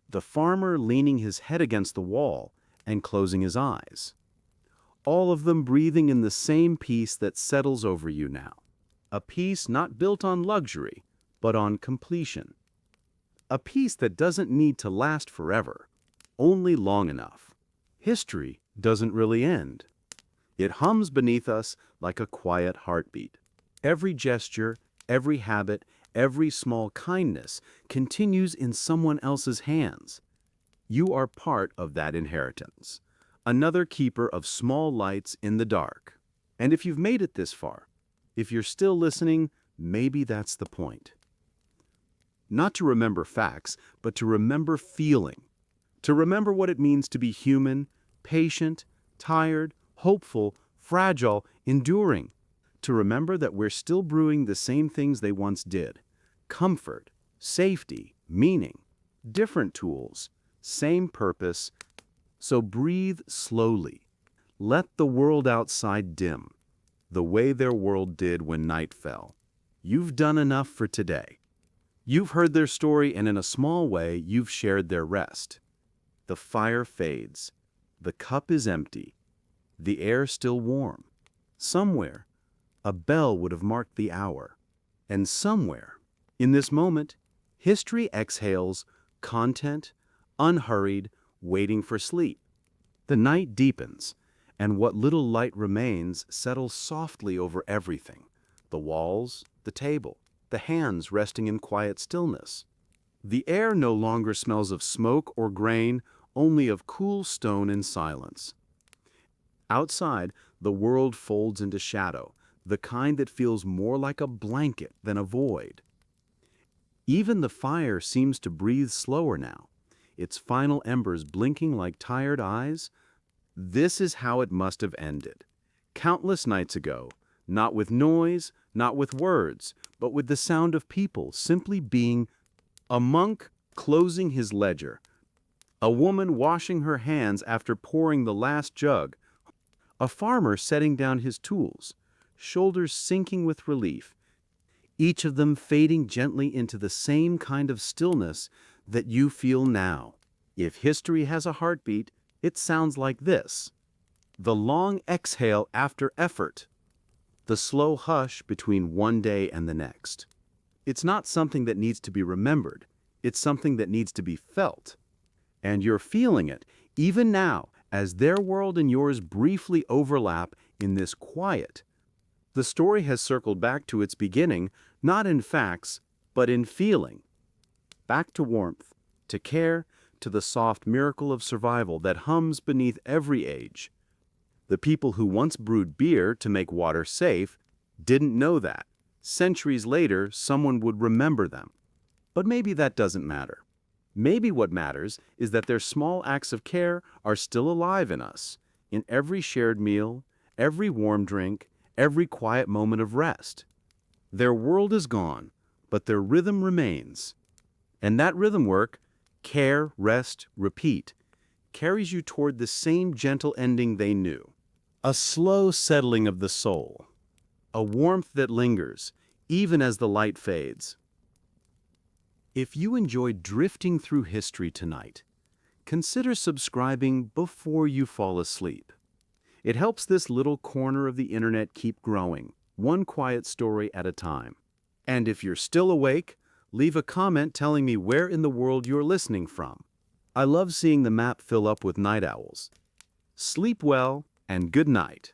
The farmer leaning his head against the wall and closing his eyes. All of them breathing in the same peace that settles over you now. A peace not built on luxury, but on completion. A peace that doesn't need to last forever, only long enough. History doesn't really end. It hums beneath us like a quiet heartbeat. Every gesture, every habit, every small kindness continues in someone else's hands. You are part of that inheritance, another keeper of small lights in the dark. And if you've made it this far, if you're still listening, maybe that's the point. Not to remember facts, but to remember feeling. To remember what it means to be human, patient, tired, hopeful, fragile, enduring. To remember that we're still brewing the same things they once did. Comfort, safety, meaning. Different tools, same purpose. So breathe slowly. Let the world outside dim, the way their world did when night fell. You've done enough for today. You've heard their story, and in a small way, you've shared their rest. The fire fades. The cup is empty. The air still warm. Somewhere, a bell would have marked the hour. And somewhere, in this moment, history exhales, content, unhurried, waiting for sleep. The night deepens, and what little light remains settles softly over everything: the walls, the table, the hands resting in quiet stillness. The air no longer smells of smoke or grain, only of cool stone and silence. Outside, the world folds into shadow, the kind that feels more like a blanket than a void. Even the fire seems to breathe slower now, its final embers blinking like tired eyes. This is how it must have ended. Countless nights ago, not with noise, not with words, but with the sound of people simply being: a monk closing his ledger, a woman washing her hands after pouring the last jug, a farmer setting down his tools, shoulders sinking with relief, each of them fading gently into the same kind of stillness that you feel now. If history has a heartbeat, it sounds like this: the long exhale after effort, the slow hush between one day and the next. It's not something that needs to be remembered, it's something that needs to be felt. And you're feeling it, even now, as their world and yours briefly overlap in this quiet. The story has circled back to its beginning, not in facts, but in feeling. Back to warmth, to care, to the soft miracle of survival that hums beneath every age. The people who once brewed beer to make water safe didn't know that. Centuries later, someone would remember them. But maybe that doesn't matter. Maybe what matters is that their small acts of care are still alive in us, in every shared meal, every warm drink, every quiet moment of rest. Their world is gone, but their rhythm remains. And that rhythm work, care, rest, repeat, carries you toward the same gentle ending they knew. A slow settling of the soul, a warmth that lingers, even as the light fades. If you enjoyed drifting through history tonight, consider subscribing before you fall asleep. It helps this little corner of the internet keep growing, one quiet story at a time. And if you're still awake, leave a comment telling me where in the world you're listening from. I love seeing the map fill up with night owls. Sleep well and good night.